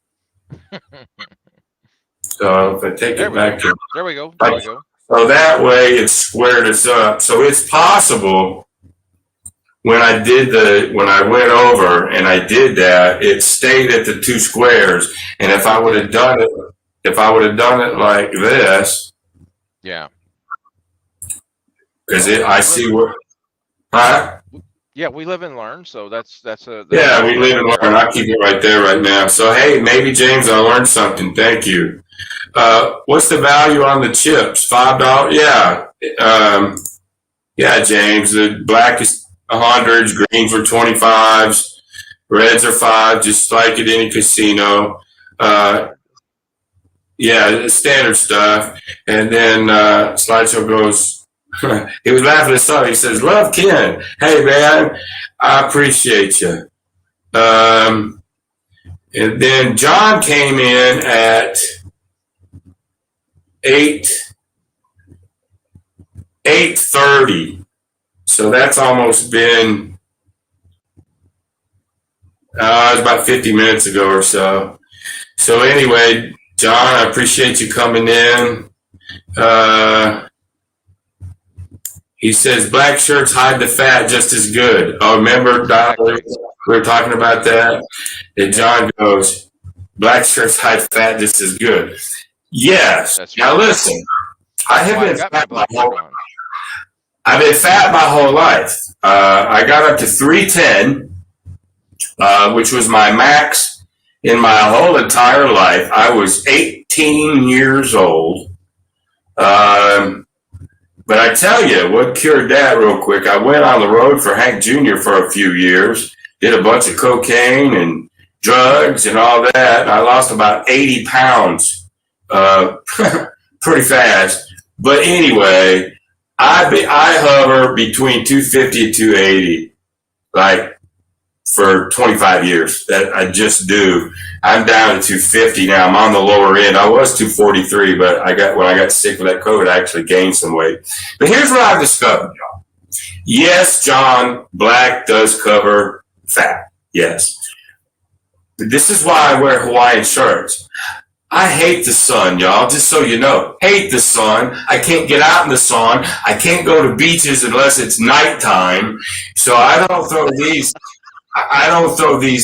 So if I take it back to... There we go. So that way it squared us up. So it's possible when I went over and I did that, it stayed at the two squares. And if I would have done it like this... Yeah. Because I see where... Huh? Yeah, we live and learn, so that's yeah, we live and learn. I'll keep it right there right now. So, hey, maybe, James, I learned something. Thank you. What's the value on the chips? $5? Yeah. Yeah, James. The black is 100s, greens are 25s, reds are 5, just like at any casino. Yeah, standard stuff. And then Slideshow goes... he was laughing at something. He says, "Love Ken. Hey man, I appreciate you." And then John came in at 8:30. So that's almost been it was about 50 minutes ago or so. So anyway, John, I appreciate you coming in. He says black shirts hide the fat just as good. Oh, remember, Don, we were talking about that? And John goes, black shirts hide fat just as good. Yes. That's now right. Listen, I've been fat my whole life. I got up to 310, which was my max in my whole entire life. I was 18 years old. But I tell you, what cured that real quick, I went on the road for Hank Jr. for a few years, did a bunch of cocaine and drugs and all that. And I lost about 80 pounds pretty fast. But anyway, I hover between 250 and 280, like for 25 years. That I just do. I'm down to 250 now. I'm on the lower end. I was 243, but when I got sick with that COVID, I actually gained some weight. But here's what I've discovered, y'all. Yes, John, black does cover fat. Yes. But this is why I wear Hawaiian shirts. I hate the sun, y'all, just so you know. Hate the sun. I can't get out in the sun. I can't go to beaches unless it's nighttime. So I don't throw these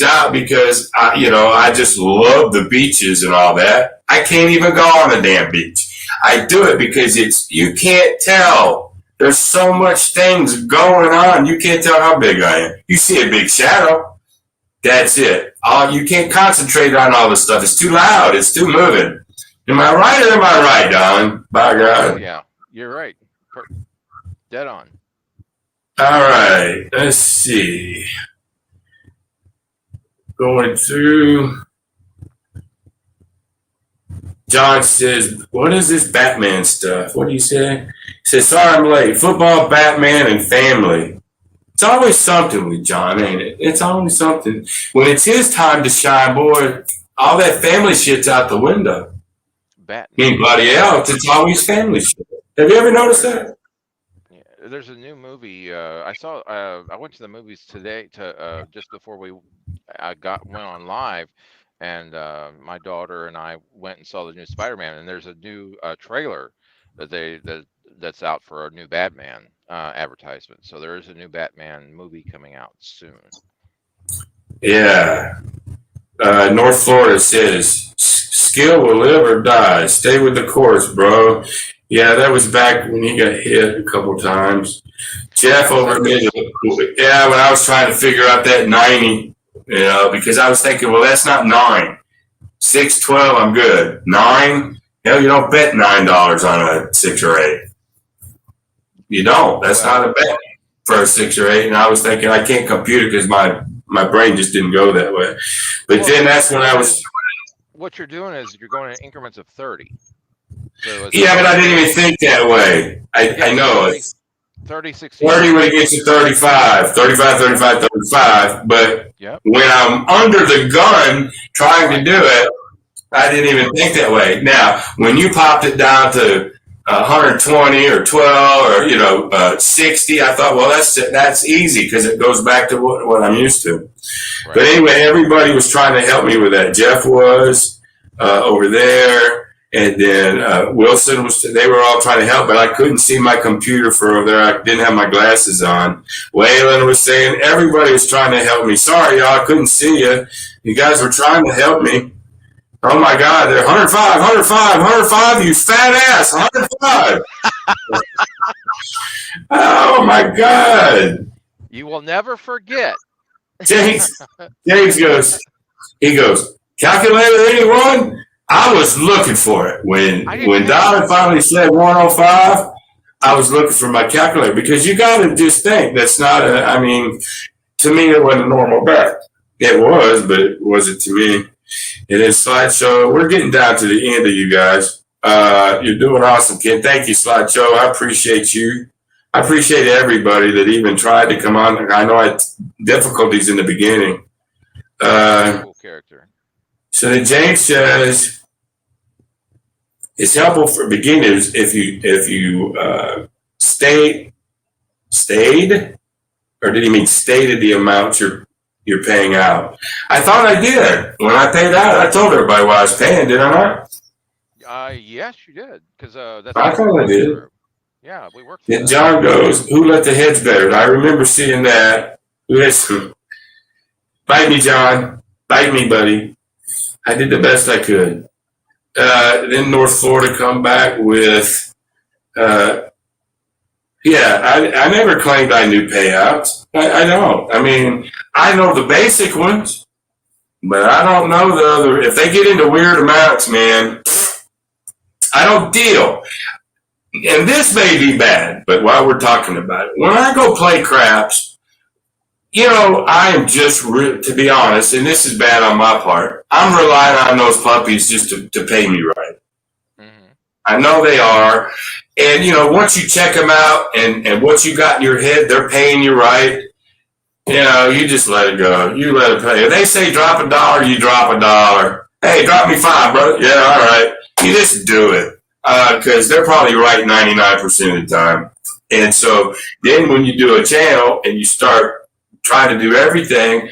out because, I just love the beaches and all that. I can't even go on a damn beach. I do it because you can't tell. There's so much things going on. You can't tell how big I am. You see a big shadow. That's it. You can't concentrate on all this stuff. It's too loud. It's too moving. Am I right or am I right, Don? By God. Yeah, you're right. Dead on. All right. Let's see. Going through. John says, "What is this Batman stuff? What do you say?" He says, "Sorry I'm late. Football, Batman, and family." It's always something with John, ain't it? It's always something. When it's his time to shine, boy, all that family shit's out the window. Anybody else, it's always family shit. Have you ever noticed that? Yeah, there's a new movie. I saw. I went to the movies today to just before went on live, and my daughter and I went and saw the new Spider-Man. And there's a new trailer that's out for a new Batman advertisement. So there is a new Batman movie coming out soon. Yeah. North Florida says, "Skill will live or die. Stay with the course, bro." Yeah, that was back when he got hit a couple times. Jeff over me. Yeah, when I was trying to figure out that 90, because I was thinking, well, that's not 9. 6, 12, I'm good. 9, hell, you don't bet $9 on a 6 or 8. You don't. That's not a bet for a 6 or 8. And I was thinking, I can't compute it because my brain just didn't go that way. But then that's when I was. What you're doing is you're going in increments of 30. So yeah, but I didn't even think that way. I know it's 30, 60. 30 when it gets to 35, 35, 35, 35. But when I'm under the gun trying to do it, I didn't even think that way. Now, when you popped it down to 120 or 12 or 60, I thought, well, that's easy because it goes back to what I'm used to. Right. But anyway, everybody was trying to help me with that. Jeff was over there. And then Wilson was. They were all trying to help, but I couldn't see my computer for over there. I didn't have my glasses on. Waylon was saying everybody was trying to help me. Sorry, y'all, I couldn't see you. You guys were trying to help me. Oh my God, they're 105, 105, 105. You fat ass, 105. Oh my God. You will never forget. James goes. He goes. Calculator anyone? I was looking for it when Don finally said 105. I was looking for my calculator because you got to just think that's not to me it wasn't a normal bet. It was, but it wasn't to me. And then Slideshow, we're getting down to the end of you guys. You're doing awesome, Ken. Thank you, Slideshow. I appreciate you. I appreciate everybody that even tried to come on. I know I had difficulties in the beginning. Cool character. So then James says, it's helpful for beginners if you stayed, or did he mean stated the amount you're paying out? I thought I did. When I paid out, I told everybody what I was paying, did I not? Yes, you did. Because that's. I thought I did. Yeah, we worked. Then John goes, "Who let the heads better?" I remember seeing that. Listen, bite me, John. Bite me, buddy. I did the best I could. Then North Florida come back with, I never claimed I knew payouts. I don't. I mean, I know the basic ones, but I don't know the other. If they get into weird amounts, man, I don't deal. And this may be bad, but while we're talking about it, when I go play craps, I am just, to be honest, and this is bad on my part, I'm relying on those puppies just to pay me right. Mm-hmm. I know they are. And, once you check them out and what you got in your head, they're paying you right. You just let it go. You let it pay. If they say drop $1, you drop $1. Hey, drop me $5, bro. Yeah, all right. You just do it. Because they're probably right 99% of the time. And so then when you do a channel and you start trying to do everything,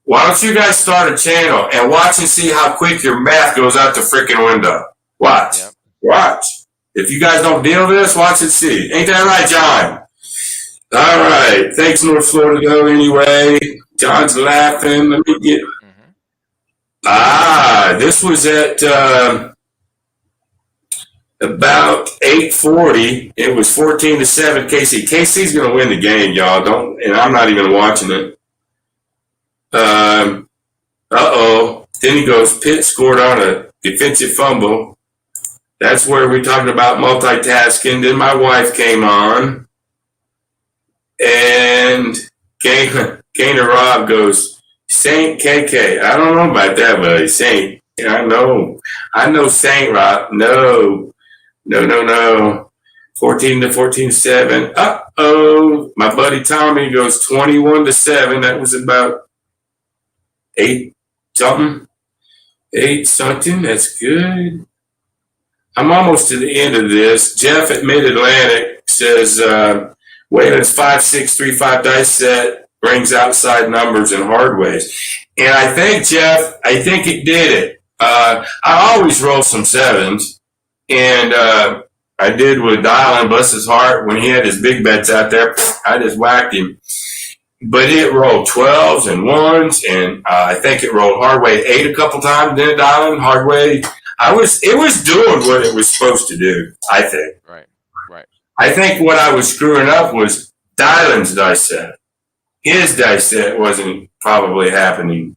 why don't you guys start a channel and watch and see how quick your math goes out the freaking window? Watch. Yep. Watch. If you guys don't deal with this, watch and see. Ain't that right, John? All right. Thanks, North Florida, though, anyway. John's laughing. Let me get... Mm-hmm. This was at... about 8:40, it was 14-7 KC. KC's going to win the game, y'all. And I'm not even watching it. Then he goes, Pitt scored on a defensive fumble. That's where we're talking about multitasking. Then my wife came on. And Gainer Rob goes, Saint KK. I don't know about that, buddy. Saint. I know Saint Rob. No. 14 to 14-7. My buddy Tommy goes 21-7. That was about 8 something. 8 something. That's good. I'm almost to the end of this. Jeff at Mid-Atlantic says, Walons 5635 dice set brings outside numbers in hard ways. And I think, Jeff, it did it. I always roll some 7s. And I did with Dylan, bless his heart, when he had his big bets out there, I just whacked him. But it rolled 12s and 1s, and I think it rolled hardway 8 a couple times, didn't it, Dylan? Hardway. It was doing what it was supposed to do, I think. Right. I think what I was screwing up was Dylan's dice set. His dice set wasn't probably happening.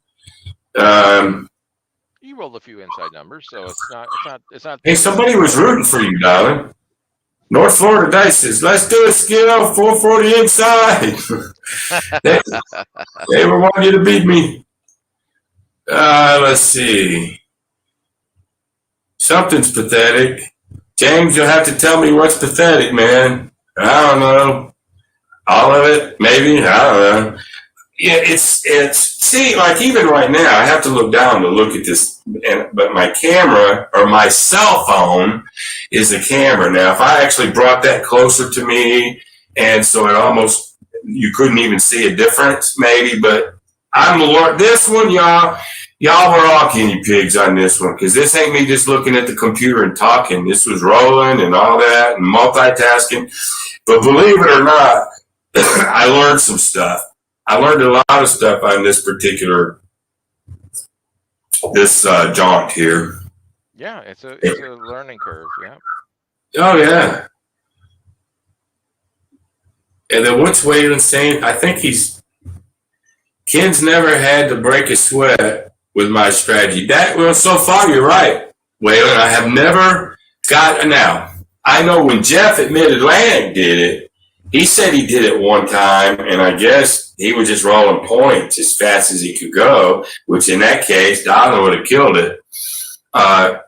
You rolled a few inside numbers, so it's not. Hey, somebody was rooting for you, Dylan. North Florida Dice says, let's do a skill 440 inside. they were wanting you to beat me. Let's see. Something's pathetic. James, you'll have to tell me what's pathetic, man. I don't know. All of it, maybe. I don't know. Yeah, see, like even right now, I have to look down to look at this, but my camera or my cell phone is a camera. Now, if I actually brought that closer to me, and so it almost, you couldn't even see a difference, maybe, but this one, y'all were all guinea pigs on this one, because this ain't me just looking at the computer and talking. This was rolling and all that and multitasking. But believe it or not, I learned some stuff. I learned a lot of stuff on this jaunt here. Yeah, it's a learning curve. Yeah. Oh yeah. And then what's Waylon saying? I think Ken's never had to break a sweat with my strategy. So far you're right, Waylon. I have never now. I know when Jeff at Mid-Atlantic did it, he said he did it one time, and I guess he was just rolling points as fast as he could go, which in that case, Donna would have killed it. But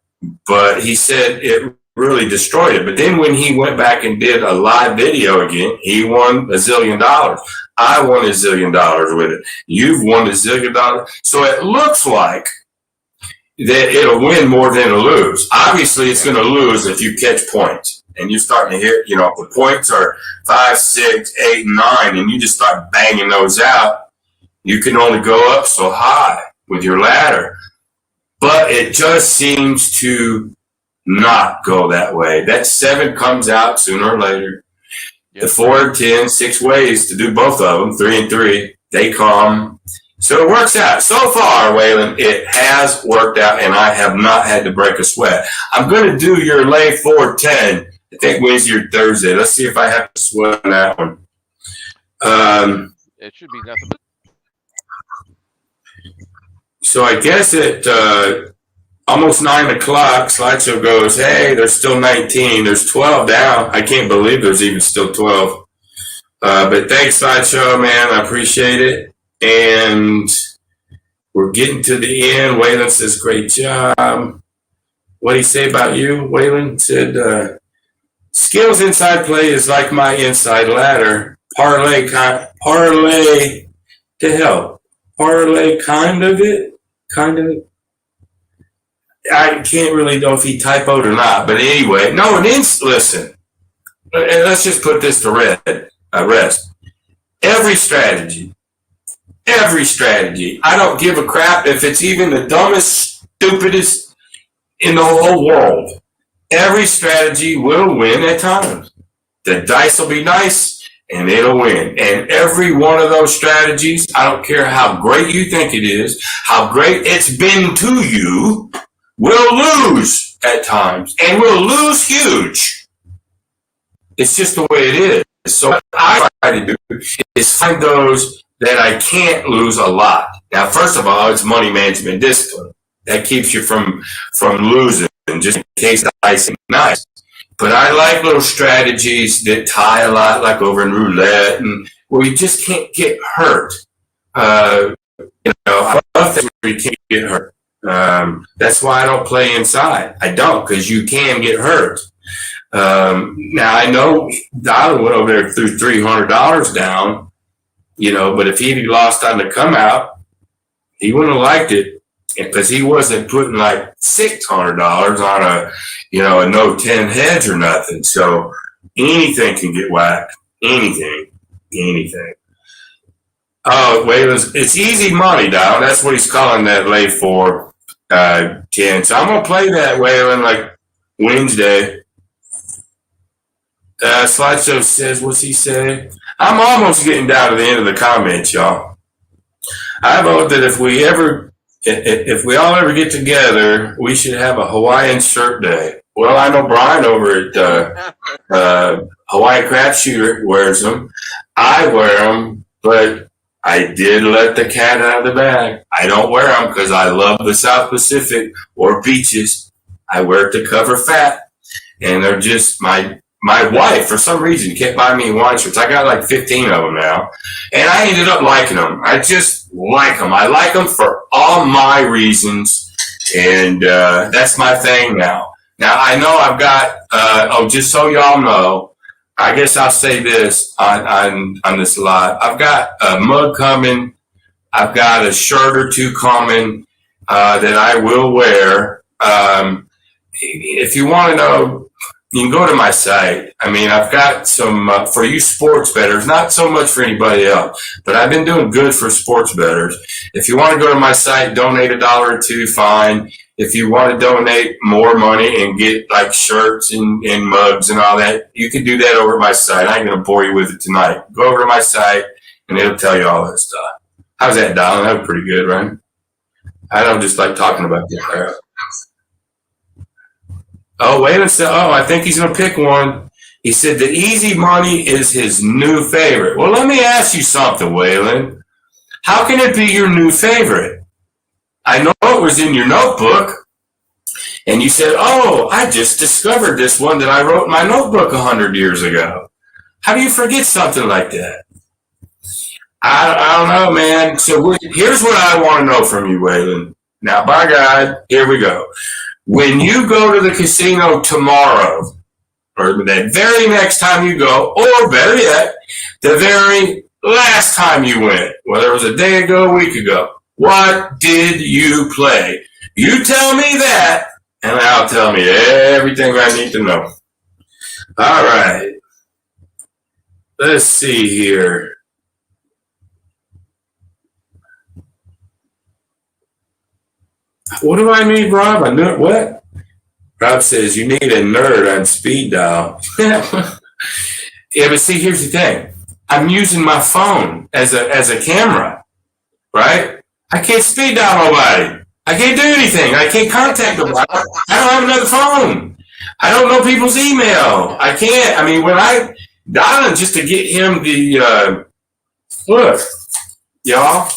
he said it really destroyed it. But then when he went back and did a live video again, he won $1 zillion. I won $1 zillion with it. You've won $1 zillion. So it looks like that it'll win more than it'll lose. Obviously, it's going to lose if you catch points. And you're starting to hear, the points are 5, 6, 8, 9, and you just start banging those out. You can only go up so high with your ladder. But it just seems to not go that way. That 7 comes out sooner or later. Yep. The 4 and 10, 6 ways to do both of them, 3 and 3, they come. So it works out. So far, Waylon, it has worked out, and I have not had to break a sweat. I'm going to do your lay 4-10. I think Wednesday or Thursday. Let's see if I have to sweat on that one. It should be nothing but. So I guess at almost 9 o'clock, Slideshow goes, hey, there's still 19. There's 12 down. I can't believe there's even still 12. But thanks, Slideshow, man. I appreciate it. And we're getting to the end. Waylon says, great job. What did he say about you? Waylon said, skills inside play is like my inside ladder. Parlay to hell. Parlay kind of it. I can't really know if he typoed or not, but anyway, listen. Let's just put this to rest. Every strategy. I don't give a crap if it's even the dumbest, stupidest in the whole world. Every strategy will win at times. The dice will be nice, and it'll win. And every one of those strategies, I don't care how great you think it is, how great it's been to you, will lose at times, and will lose huge. It's just the way it is. So what I try to do is find those that I can't lose a lot. Now, first of all, it's money management discipline. That keeps you from losing, just in case the dice ain't nice. But I like little strategies that tie a lot, like over in roulette and where you just can't get hurt. I love things where you can't get hurt. That's why I don't play inside. I don't, because you can get hurt. Now I know Donald went over there and threw $300 down, but if he'd lost on the come out, he wouldn't have liked it, because he wasn't putting like $600 on a no 10 hedge or nothing. So anything can get whacked. Anything. Oh, Walons, it's easy money, Don. That's what he's calling that lay for, Ken. So I'm gonna play that Waylon like Wednesday. Slideshow says, what's he say? I'm almost getting down to the end of the comments, y'all. I vote that if we all ever get together, we should have a Hawaiian shirt day. Well, I know Brian over at Hawaiian Craft Shooter wears them. I wear them, but I did let the cat out of the bag. I don't wear them because I love the South Pacific or beaches. I wear it to cover fat, and they're just my wife, for some reason, kept buying me Hawaiian shirts. I got like 15 of them now, and I ended up liking them. I just like them. I like them for all my reasons, and that's my thing now. Now, I know I've got, just so y'all know, I guess I'll say this on this live. I've got a mug coming. I've got a shirt or two coming that I will wear. If you want to know, you can go to my site. I mean, I've got some, for you sports bettors, not so much for anybody else, but I've been doing good for sports bettors. If you want to go to my site, donate $1 or $2, fine. If you want to donate more money and get like shirts and mugs and all that, you can do that over at my site. I ain't going to bore you with it tonight. Go over to my site and it'll tell you all that stuff. How's that, Donald? That was pretty good, right? I don't just like talking about that. Oh, wait a second. Oh, I think he's going to pick one. He said the easy money is his new favorite. Well, let me ask you something, Waylon. How can it be your new favorite? I know it was in your notebook, and you said, oh, I just discovered this one that I wrote in my notebook 100 years ago. How do you forget something like that? I don't know, man. So here's what I want to know from you, Waylon. Now, by God, here we go. When you go to the casino tomorrow, or the very next time you go, or better yet, the very last time you went, whether it was a day ago, a week ago, what did you play? You tell me that, and I'll tell me everything I need to know. All right. Let's see here. What do I need, Rob? What? Rob says you need a nerd on speed dial. Yeah, but see, here's the thing. I'm using my phone as a camera, right? I can't speed dial nobody. I can't do anything. I can't contact nobody. I don't have another phone. I don't know people's email. I can't. I mean, Donna, just to get him the, look, y'all,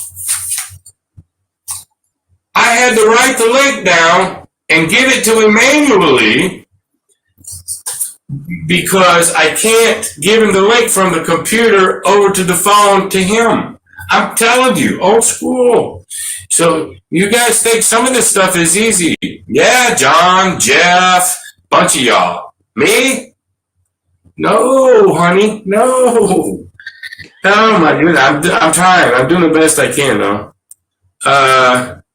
I had to write the link down and give it to him manually because I can't give him the link from the computer over to the phone to him. I'm telling you, old school. So you guys think some of this stuff is easy. Yeah, John, Jeff, bunch of y'all. Me? No, honey, no. Oh my goodness, I'm trying. I'm doing the best I can, though.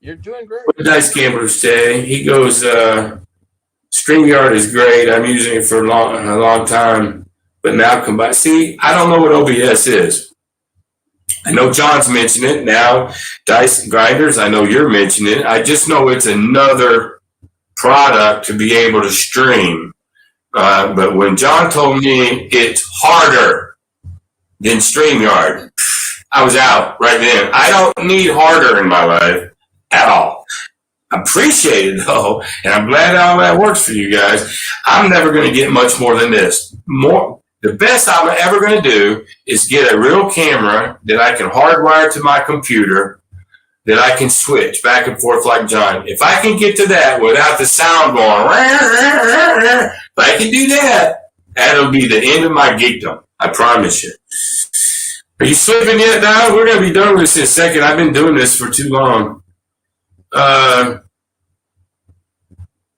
You're doing great. What did Dice Gambler say? He goes, StreamYard is great. I'm using it for a long time, but now combined. See, I don't know what OBS is. I know John's mentioned it now. Dice Grinders, I know you're mentioning it. I just know it's another product to be able to stream. But when John told me it's harder than StreamYard, I was out right then. I don't need harder in my life at all. I appreciate it though, and I'm glad all that works for you guys. I'm never going to get much more than this. The best I'm ever going to do is get a real camera that I can hardwire to my computer that I can switch back and forth like John. If I can get to that without the sound going, if I can do that, that'll be the end of my geekdom. I promise you. Are you sleeping yet, Don? We're going to be done with this in a second. I've been doing this for too long.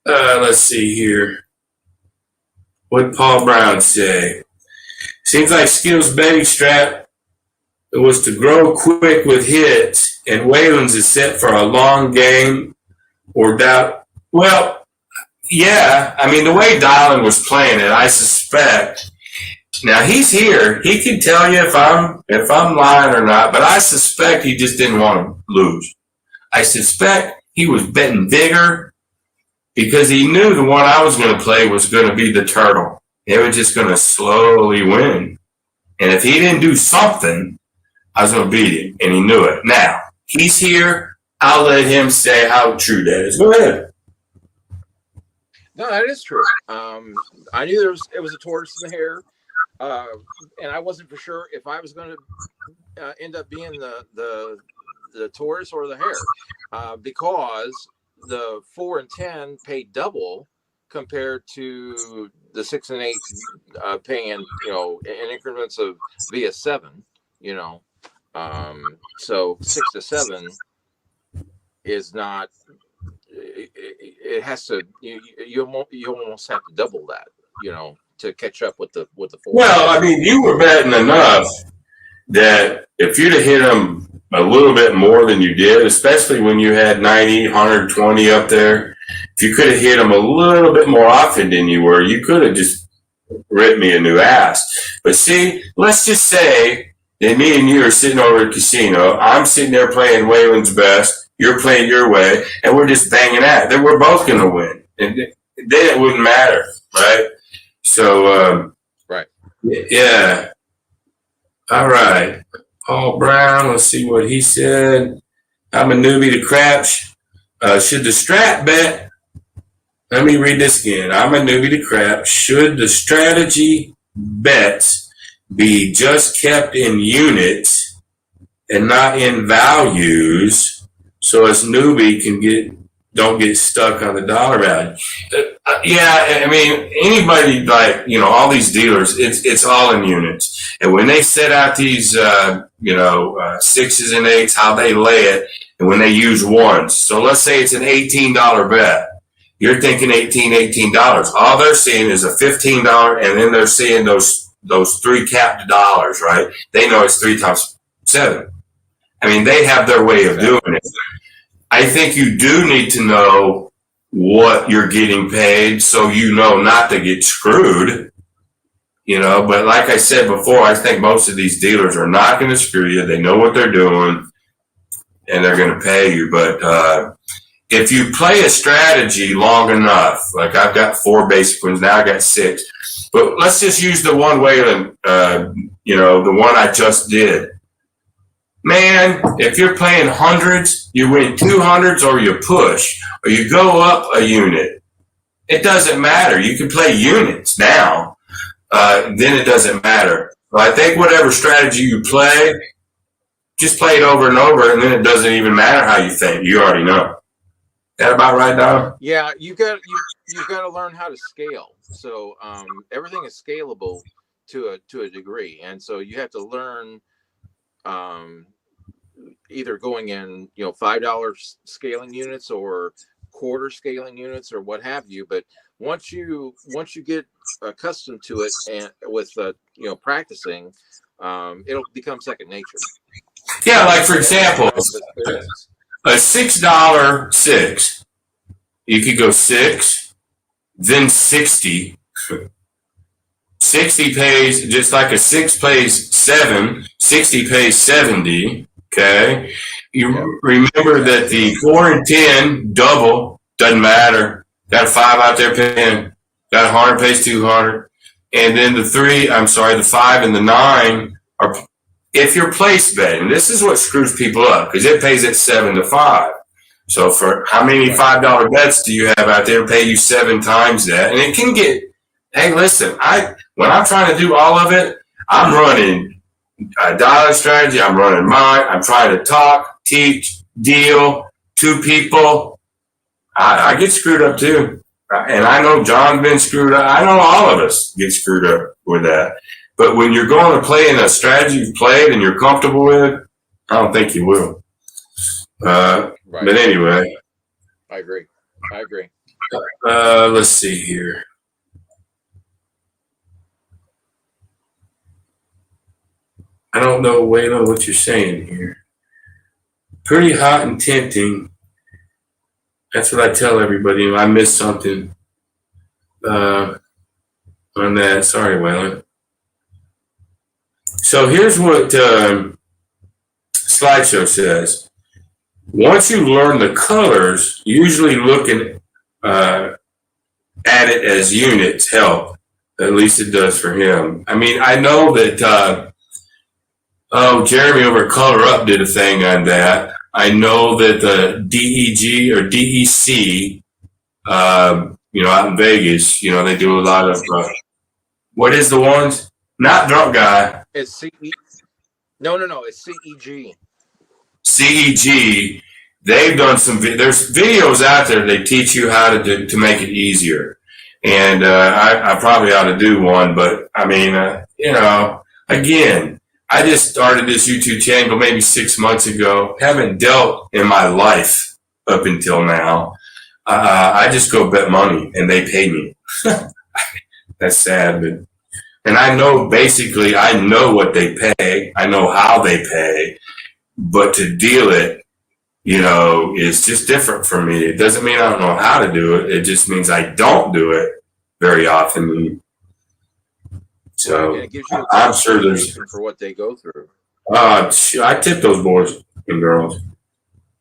Let's see here. What did Paul Brown say? Seems like Skill's betting strap was to grow quick with hits, and Walons is set for a long game or doubt. Well, yeah. I mean, the way Dylan was playing it, I suspect. Now he's here. He can tell you if I'm lying or not, but I suspect he just didn't want to lose. I suspect he was betting bigger because he knew the one I was going to play was going to be the turtle. It was just going to slowly win. And if he didn't do something, I was going to beat him. And he knew it. Now, he's here. I'll let him say how true that is. Go ahead. No, that is true. I knew it was a tortoise and a hare. And I wasn't for sure if I was going to end up being the tortoise or the hare, because the 4 and 10 paid double compared to the 6 and 8 paying, in increments of via 7. So 6 to 7 is not. It has to. You almost have to double that. To catch up with the 4. Well, I mean, you were betting enough that if you'd have hit them a little bit more than you did, especially when you had 90, 120 up there, if you could have hit them a little bit more often than you were, you could have just ripped me a new ass. But see, let's just say that me and you are sitting over at the casino. I'm sitting there playing Waylon's best. You're playing your way, and we're just banging at. Then we're both going to win. And then it wouldn't matter, right? So, right. Yeah. All right. Paul Brown, let's see what he said. I'm a newbie to craps. Should the strat bet, let me read this again. I'm a newbie to craps. Should the strategy bets be just kept in units and not in values so as newbie don't get stuck on the dollar value? Yeah, I mean, anybody all these dealers, it's all in units. And when they set out these, 6s and 8s, how they lay it, and when they use ones. So let's say it's an $18 bet. You're thinking $18. All they're seeing is a $15, and then they're seeing those 3 capped dollars, right? They know it's 3 times 7. I mean, they have their way of doing it. I think you do need to know what you're getting paid so you know not to get screwed, but like I said before, I think most of these dealers are not going to screw you. They know what they're doing and they're going to pay you. But if you play a strategy long enough, like I've got 4 basic ones, now I got 6, but let's just use the one Whalen, the one I just did. Man, if you're playing hundreds, you win 200s or you push or you go up a unit. It doesn't matter. You can play units now. Then it doesn't matter. So I think whatever strategy you play, just play it over and over, and then it doesn't even matter how you think. You already know. That about right, Don? Yeah, you've got to learn how to scale. So everything is scalable to a degree, and so you have to learn. Either going in, $5 scaling units or quarter scaling units or what have you. But once you get accustomed to it and with practicing, it'll become second nature. Yeah, like for example, a $6 6, you could go 6, then 60. 60 pays just like a 6 pays 7. 60 pays 70. Okay, you remember that the 4 and 10 double doesn't matter. Got a 5 out there paying, got a 100 pays 200, and then the 5 and the 9 are if you're place betting. This is what screws people up because it pays at 7 to 5. So for how many $5 bets do you have out there to pay you 7 times that? And it can get. Hey, listen, when I'm trying to do all of it, I'm running a dollar strategy. I'm running mine. I'm trying to talk, teach, deal, 2 people. I get screwed up too. And I know John's been screwed up. I know all of us get screwed up with that. But when you're going to play in a strategy you've played and you're comfortable with, I don't think you will. Right. But anyway. I agree. Let's see here. I don't know, Waylon, what you're saying here. Pretty hot and tempting. That's what I tell everybody. I missed something on that. Sorry, Waylon. So here's what Slideshow says. Once you learn the colors, usually looking at it as units help. At least it does for him. I mean, I know that Jeremy over at Color Up did a thing on that. I know that the DEG or DEC, out in Vegas, they do a lot of, what is the ones? Not Drunk Guy. It's CE. No, it's CEG. CEG, they've done there's videos out there they teach you how to make it easier. And I probably ought to do one, but I mean, again, I just started this YouTube channel maybe 6 months ago. Haven't dealt in my life up until now. I just go bet money and they pay me. That's sad, but and I know what they pay. I know how they pay, but to deal it, is just different for me. It doesn't mean I don't know how to do it. It just means I don't do it very often. So it gives you I'm sure there's for what they go through. I tip those boys and girls.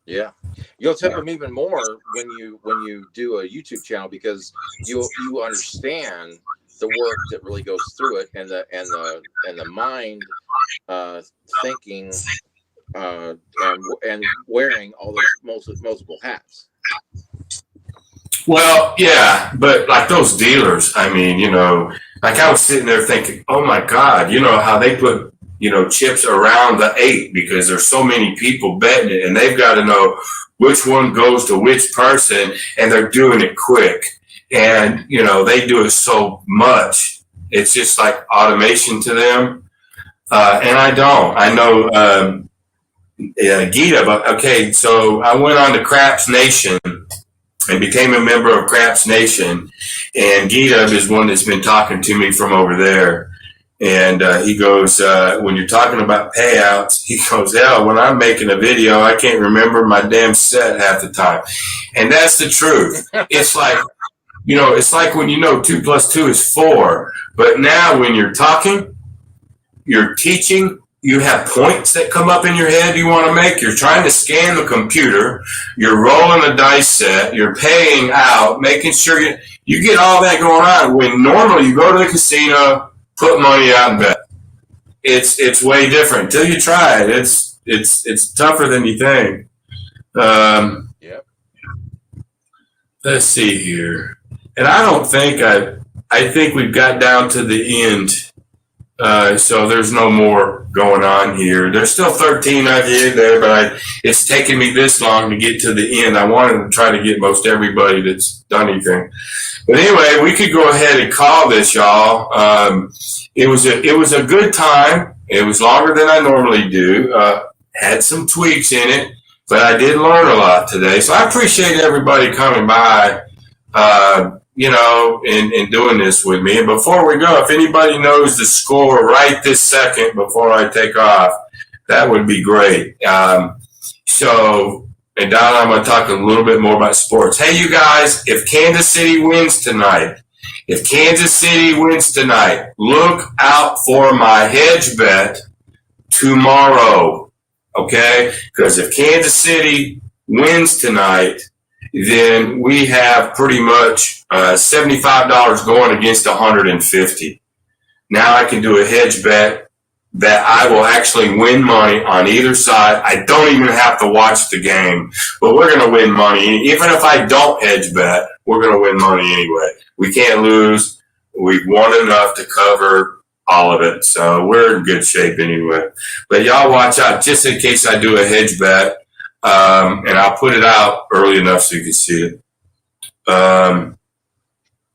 Yeah, you'll tip them even more when you do a YouTube channel because you understand the work that really goes through it and the mind thinking and wearing all those multiple hats. Well, yeah, but like those dealers, I mean, like I was sitting there thinking, oh my God, how they put, chips around the 8 because there's so many people betting it and they've got to know which one goes to which person and they're doing it quick. And, they do it so much. It's just like automation to them. And I don't. I know Gita, but okay, so I went on to Craps Nation and became a member of Craps Nation. And Gita is one that's been talking to me from over there. And he goes, when you're talking about payouts, he goes, hell, when I'm making a video, I can't remember my damn set half the time. And that's the truth. It's like, it's like when 2 + 2 is 4. But now when you're talking, you're teaching, you have points that come up in your head you want to make. You're trying to scan the computer. You're rolling a dice set. You're paying out, making sure you get all that going on. When normally you go to the casino, put money out and bet. It's way different. Until you try it, it's tougher than you think. Yep. Let's see here. And I don't think I think we've got down to the end. So there's no more going on here. There's still 13 of you there, but it's taken me this long to get to the end. I wanted to try to get most everybody that's done anything. But anyway, we could go ahead and call this, y'all. It was a good time. It was longer than I normally do. Had some tweaks in it, but I did learn a lot today. So I appreciate everybody coming by. And doing this with me. And before we go, if anybody knows the score right this second before I take off, that would be great. And Don, I'm going to talk a little bit more about sports. Hey, you guys, if Kansas City wins tonight, look out for my hedge bet tomorrow, okay? Because if Kansas City wins tonight, then we have pretty much $75 going against $150. Now I can do a hedge bet that I will actually win money on either side. I don't even have to watch the game, but we're going to win money. Even if I don't hedge bet, we're going to win money anyway. We can't lose. We've won enough to cover all of it, so we're in good shape anyway. But y'all watch out just in case I do a hedge bet. And I'll put it out early enough so you can see it.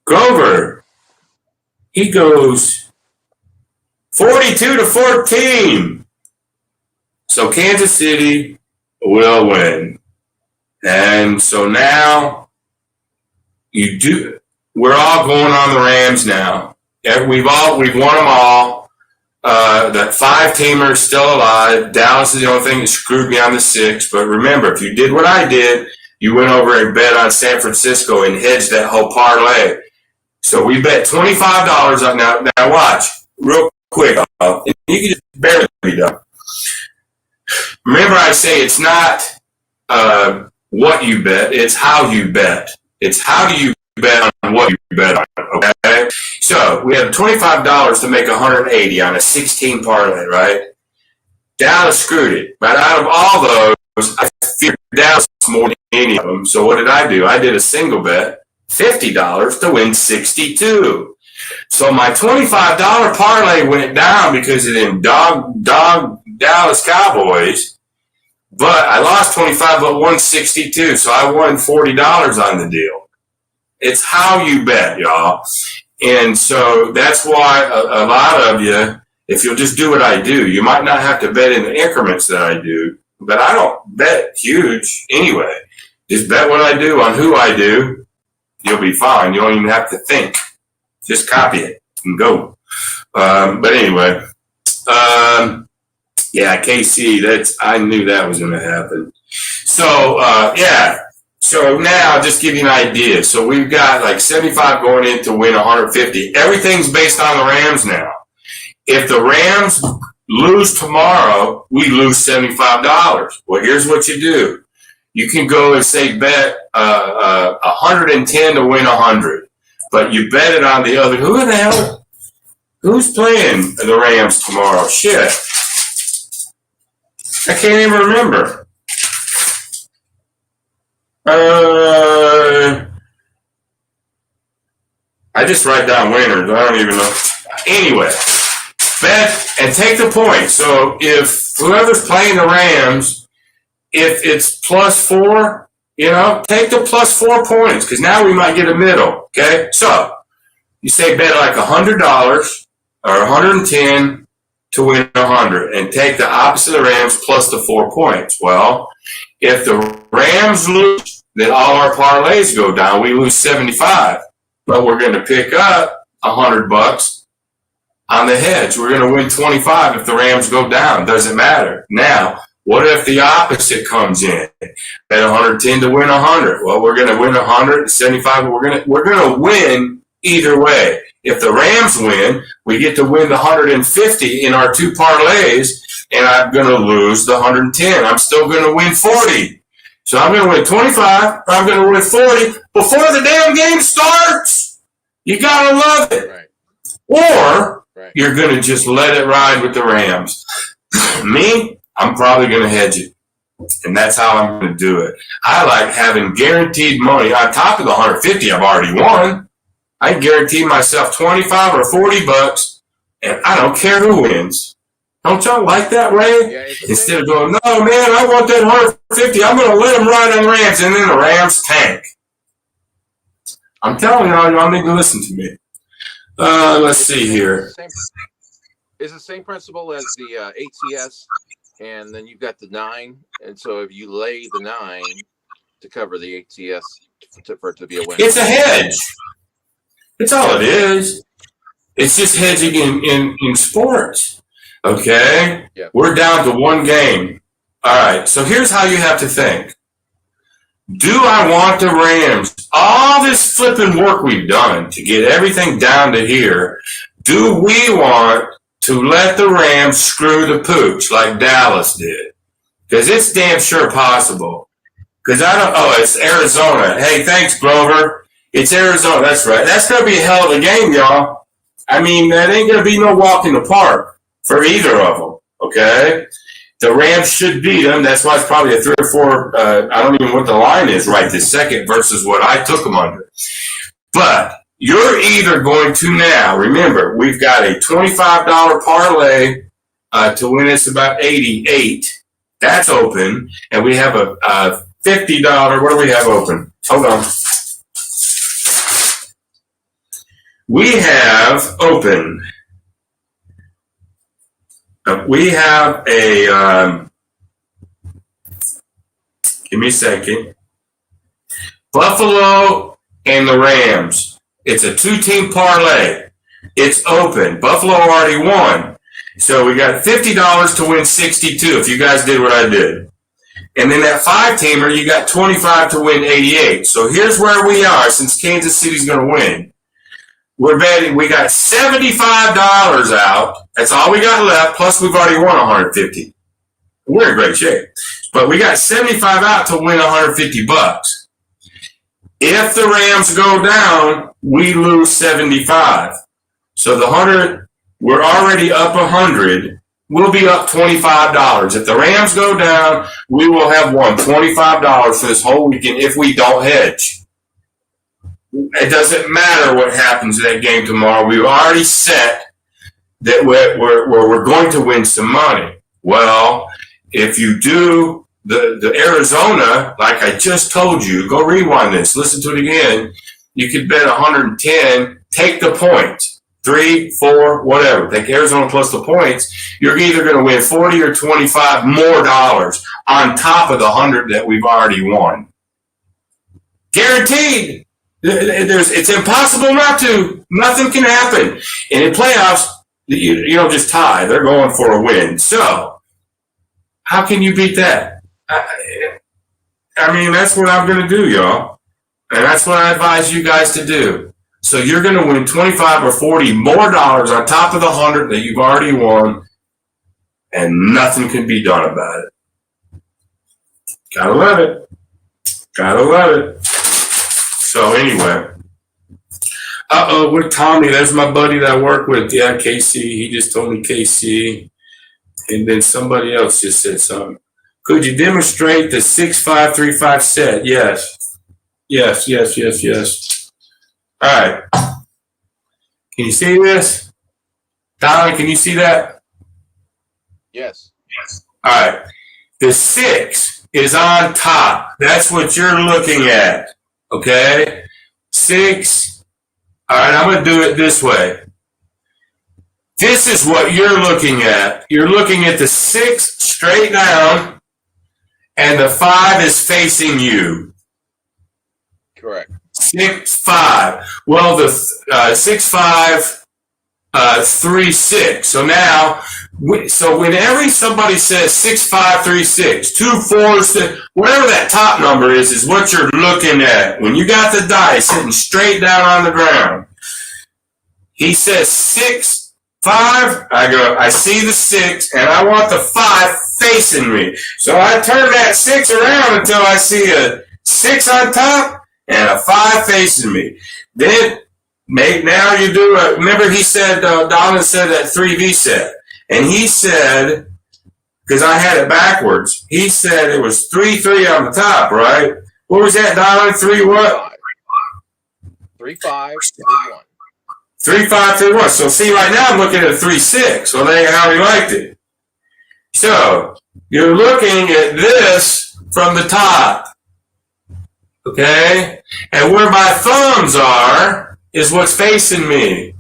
Grover, he goes 42-14. So Kansas City will win. And so now we're all going on the Rams now. We've won them all. That 5-teamer is still alive. Dallas is the only thing that screwed me on the 6. But remember, if you did what I did, you went over and bet on San Francisco and hedged that whole parlay. So we bet $25 on now. Now watch real quick. And you can just barely be done. Remember, I say it's not what you bet; it's how you bet. It's how do you bet on what you bet on. Okay, so we have $25 to make 180 on a 16 parlay, right? Dallas screwed it, but out of all those, I feared Dallas more than any of them. So what did I do? I did a single bet, $50 to win 62. So my $25 parlay went down because of them dog Dallas Cowboys, but I lost 25 but won 62. So I won $40 on the deal. It's how you bet, y'all. And so that's why a lot of you, if you'll just do what I do, you might not have to bet in the increments that I do, but I don't bet huge anyway. Just bet what I do on who I do. You'll be fine. You don't even have to think. Just copy it and go. But anyway, yeah, KC, I knew that was going to happen. So, yeah. So now, just give you an idea. So we've got like 75 going in to win 150. Everything's based on the Rams now. If the Rams lose tomorrow, we lose $75. Well, here's what you do. You can go and say bet 110 to win 100. But you bet it on the other. Who the hell? Who's playing the Rams tomorrow? Shit. I can't even remember. I just write down winners. I don't even know. Anyway, bet and take the point. So if whoever's playing the Rams, if it's +4, take the +4 points because now we might get a middle. Okay, so you say bet like $100 or 110 to win 100, and take the opposite of the Rams plus the 4 points. Well, if the Rams lose, then all our parlays go down. We lose 75, but we're going to pick up $100 on the hedge. We're going to win 25 if the Rams go down. Doesn't matter. Now, what if the opposite comes in? Bet 110 to win 100. Well, we're going to win 175. We're going to win either way. If the Rams win, we get to win the 150 in our 2 parlays, and I'm going to lose the 110. I'm still going to win 40. So I'm going to win 25. I'm going to win 40 before the damn game starts. You got to love it. Right. Or you're going to just let it ride with the Rams. Me, I'm probably going to hedge it. And that's how I'm going to do it. I like having guaranteed money on top of the 150 I've already won. I guarantee myself 25 or $40, and I don't care who wins. Don't y'all like that, Ray? Yeah, Instead of going, no, man, I want that 150. I'm going to let them ride on the Rams, and then the Rams tank. I'm telling y'all need to listen to me. Let's see here. It's the same principle as the ATS, and then you've got the 9, and so if you lay the 9 to cover the ATS for it to be a win. It's a hedge. It's all it is. It's just hedging in sports. Okay? Yeah. We're down to 1 game. All right. So here's how you have to think. Do I want the Rams? All this flipping work we've done to get everything down to here, do we want to let the Rams screw the pooch like Dallas did? Because it's damn sure possible. Because it's Arizona. Hey, thanks, Grover. It's Arizona. That's right. That's going to be a hell of a game, y'all. I mean, that ain't going to be no walk in the park for either of them, okay? The Rams should beat them. That's why it's probably a 3 or 4. I don't even know what the line is right this second versus what I took them under. But you're either going to now, remember, we've got a $25 parlay to win us about 88. That's open. And we have a $50. What do we have open? Hold on. We have open We have give me a second. Buffalo and the Rams. It's a 2-team parlay. It's open. Buffalo already won. So we got $50 to win 62 if you guys did what I did. And then that 5-teamer, you got 25 to win 88. So here's where we are since Kansas City's going to win. We're betting, we got $75 out. That's all we got left. Plus we've already won 150. We're in great shape. But we got 75 out to win 150 bucks. If the Rams go down, we lose 75. So the 100, we're already up 100. We'll be up $25. If the Rams go down, we will have won $25 for this whole weekend if we don't hedge. It doesn't matter what happens in that game tomorrow. We've already set that we're going to win some money. Well, if you do the Arizona, like I just told you, go rewind this, listen to it again. You could bet 110, take the points, 3, 4, whatever. Take Arizona plus the points. You're either going to win 40 or 25 more dollars on top of the 100 that we've already won. Guaranteed. It's impossible not to. Nothing can happen. And in playoffs, you don't just tie. They're going for a win. So, how can you beat that? I mean, that's what I'm going to do, y'all. And that's what I advise you guys to do. So you're going to win 25 or 40 more dollars on top of the 100 that you've already won, and nothing can be done about it. Gotta love it. Gotta love it. So anyway, with Tommy, there's my buddy that I work with. Yeah, KC. He just told me KC. And then somebody else just said something. Could you demonstrate the 6-5-3-5 set? Yes. Yes. All right. Can you see this? Donnie, can you see that? Yes. All right. The 6 is on top. That's what you're looking at. Okay? 6. All right, I'm going to do it this way. This is what you're looking at. You're looking at the 6 straight down, and the 5 is facing you. Correct. 6-5. Well, the 6-5, 3-6. So now, so whenever somebody says 6-5-3-6, 2-4, whatever that top number is what you're looking at. When you got the dice sitting straight down on the ground, he says 6-5. I go, I see the 6, and I want the 5 facing me. So I turn that 6 around until I see a 6 on top and a 5 facing me. Then, now you do it. Remember he said, Donna said that 3V set. And he said, because I had it backwards, he said it was 3-3 on the top, right? What was that, Donna? 3 what? 3-5, 3-1. 3-5-3-1. So see, right now I'm looking at a 3-6. Well, there how he liked it. So you're looking at this from the top. Okay? And where my thumbs are is what's facing me.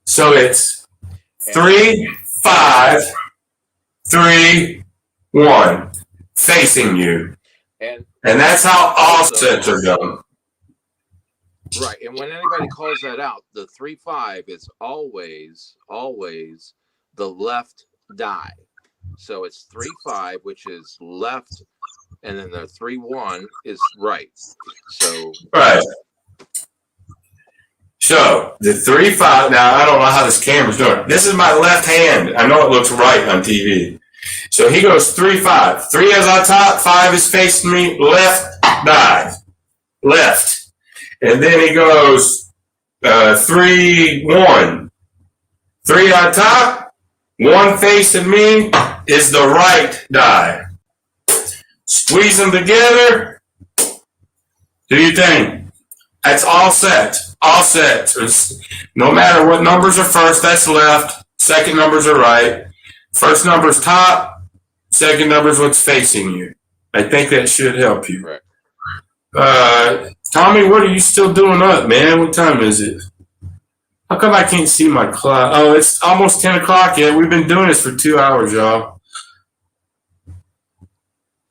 So it's 3-5-3-1 facing you. And that's how all sets are done. Right. And when anybody calls that out, the 3-5 is always the left die. So it's 3-5, which is left, and then the 3-1 is right. So right. So the 3-5. Now I don't know how this camera's doing. This is my left hand. I know it looks right on TV. So he goes 3-5. 3 is on top. 5 is facing me. Left die. Left. And then he goes 3-1. 3 on top. 1 facing me is the right die. Squeeze them together. Do your thing. That's all set. All set. No matter what numbers are first, that's left. Second numbers are right. First number's top. Second number's what's facing you. I think that should help you. Right. Tommy, what are you still doing up, man? What time is it? How come I can't see my clock? Oh, it's almost 10 o'clock yet. We've been doing this for 2 hours, y'all.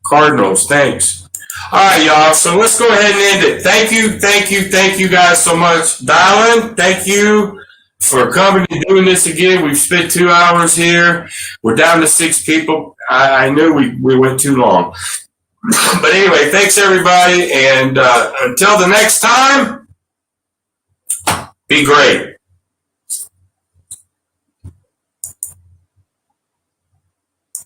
Cardinals, thanks. All right, y'all. So let's go ahead and end it. Thank you guys so much. Dylan, thank you for coming and doing this again. We've spent 2 hours here. We're down to 6 people. I knew we went too long. But anyway, thanks everybody. And until the next time, be great.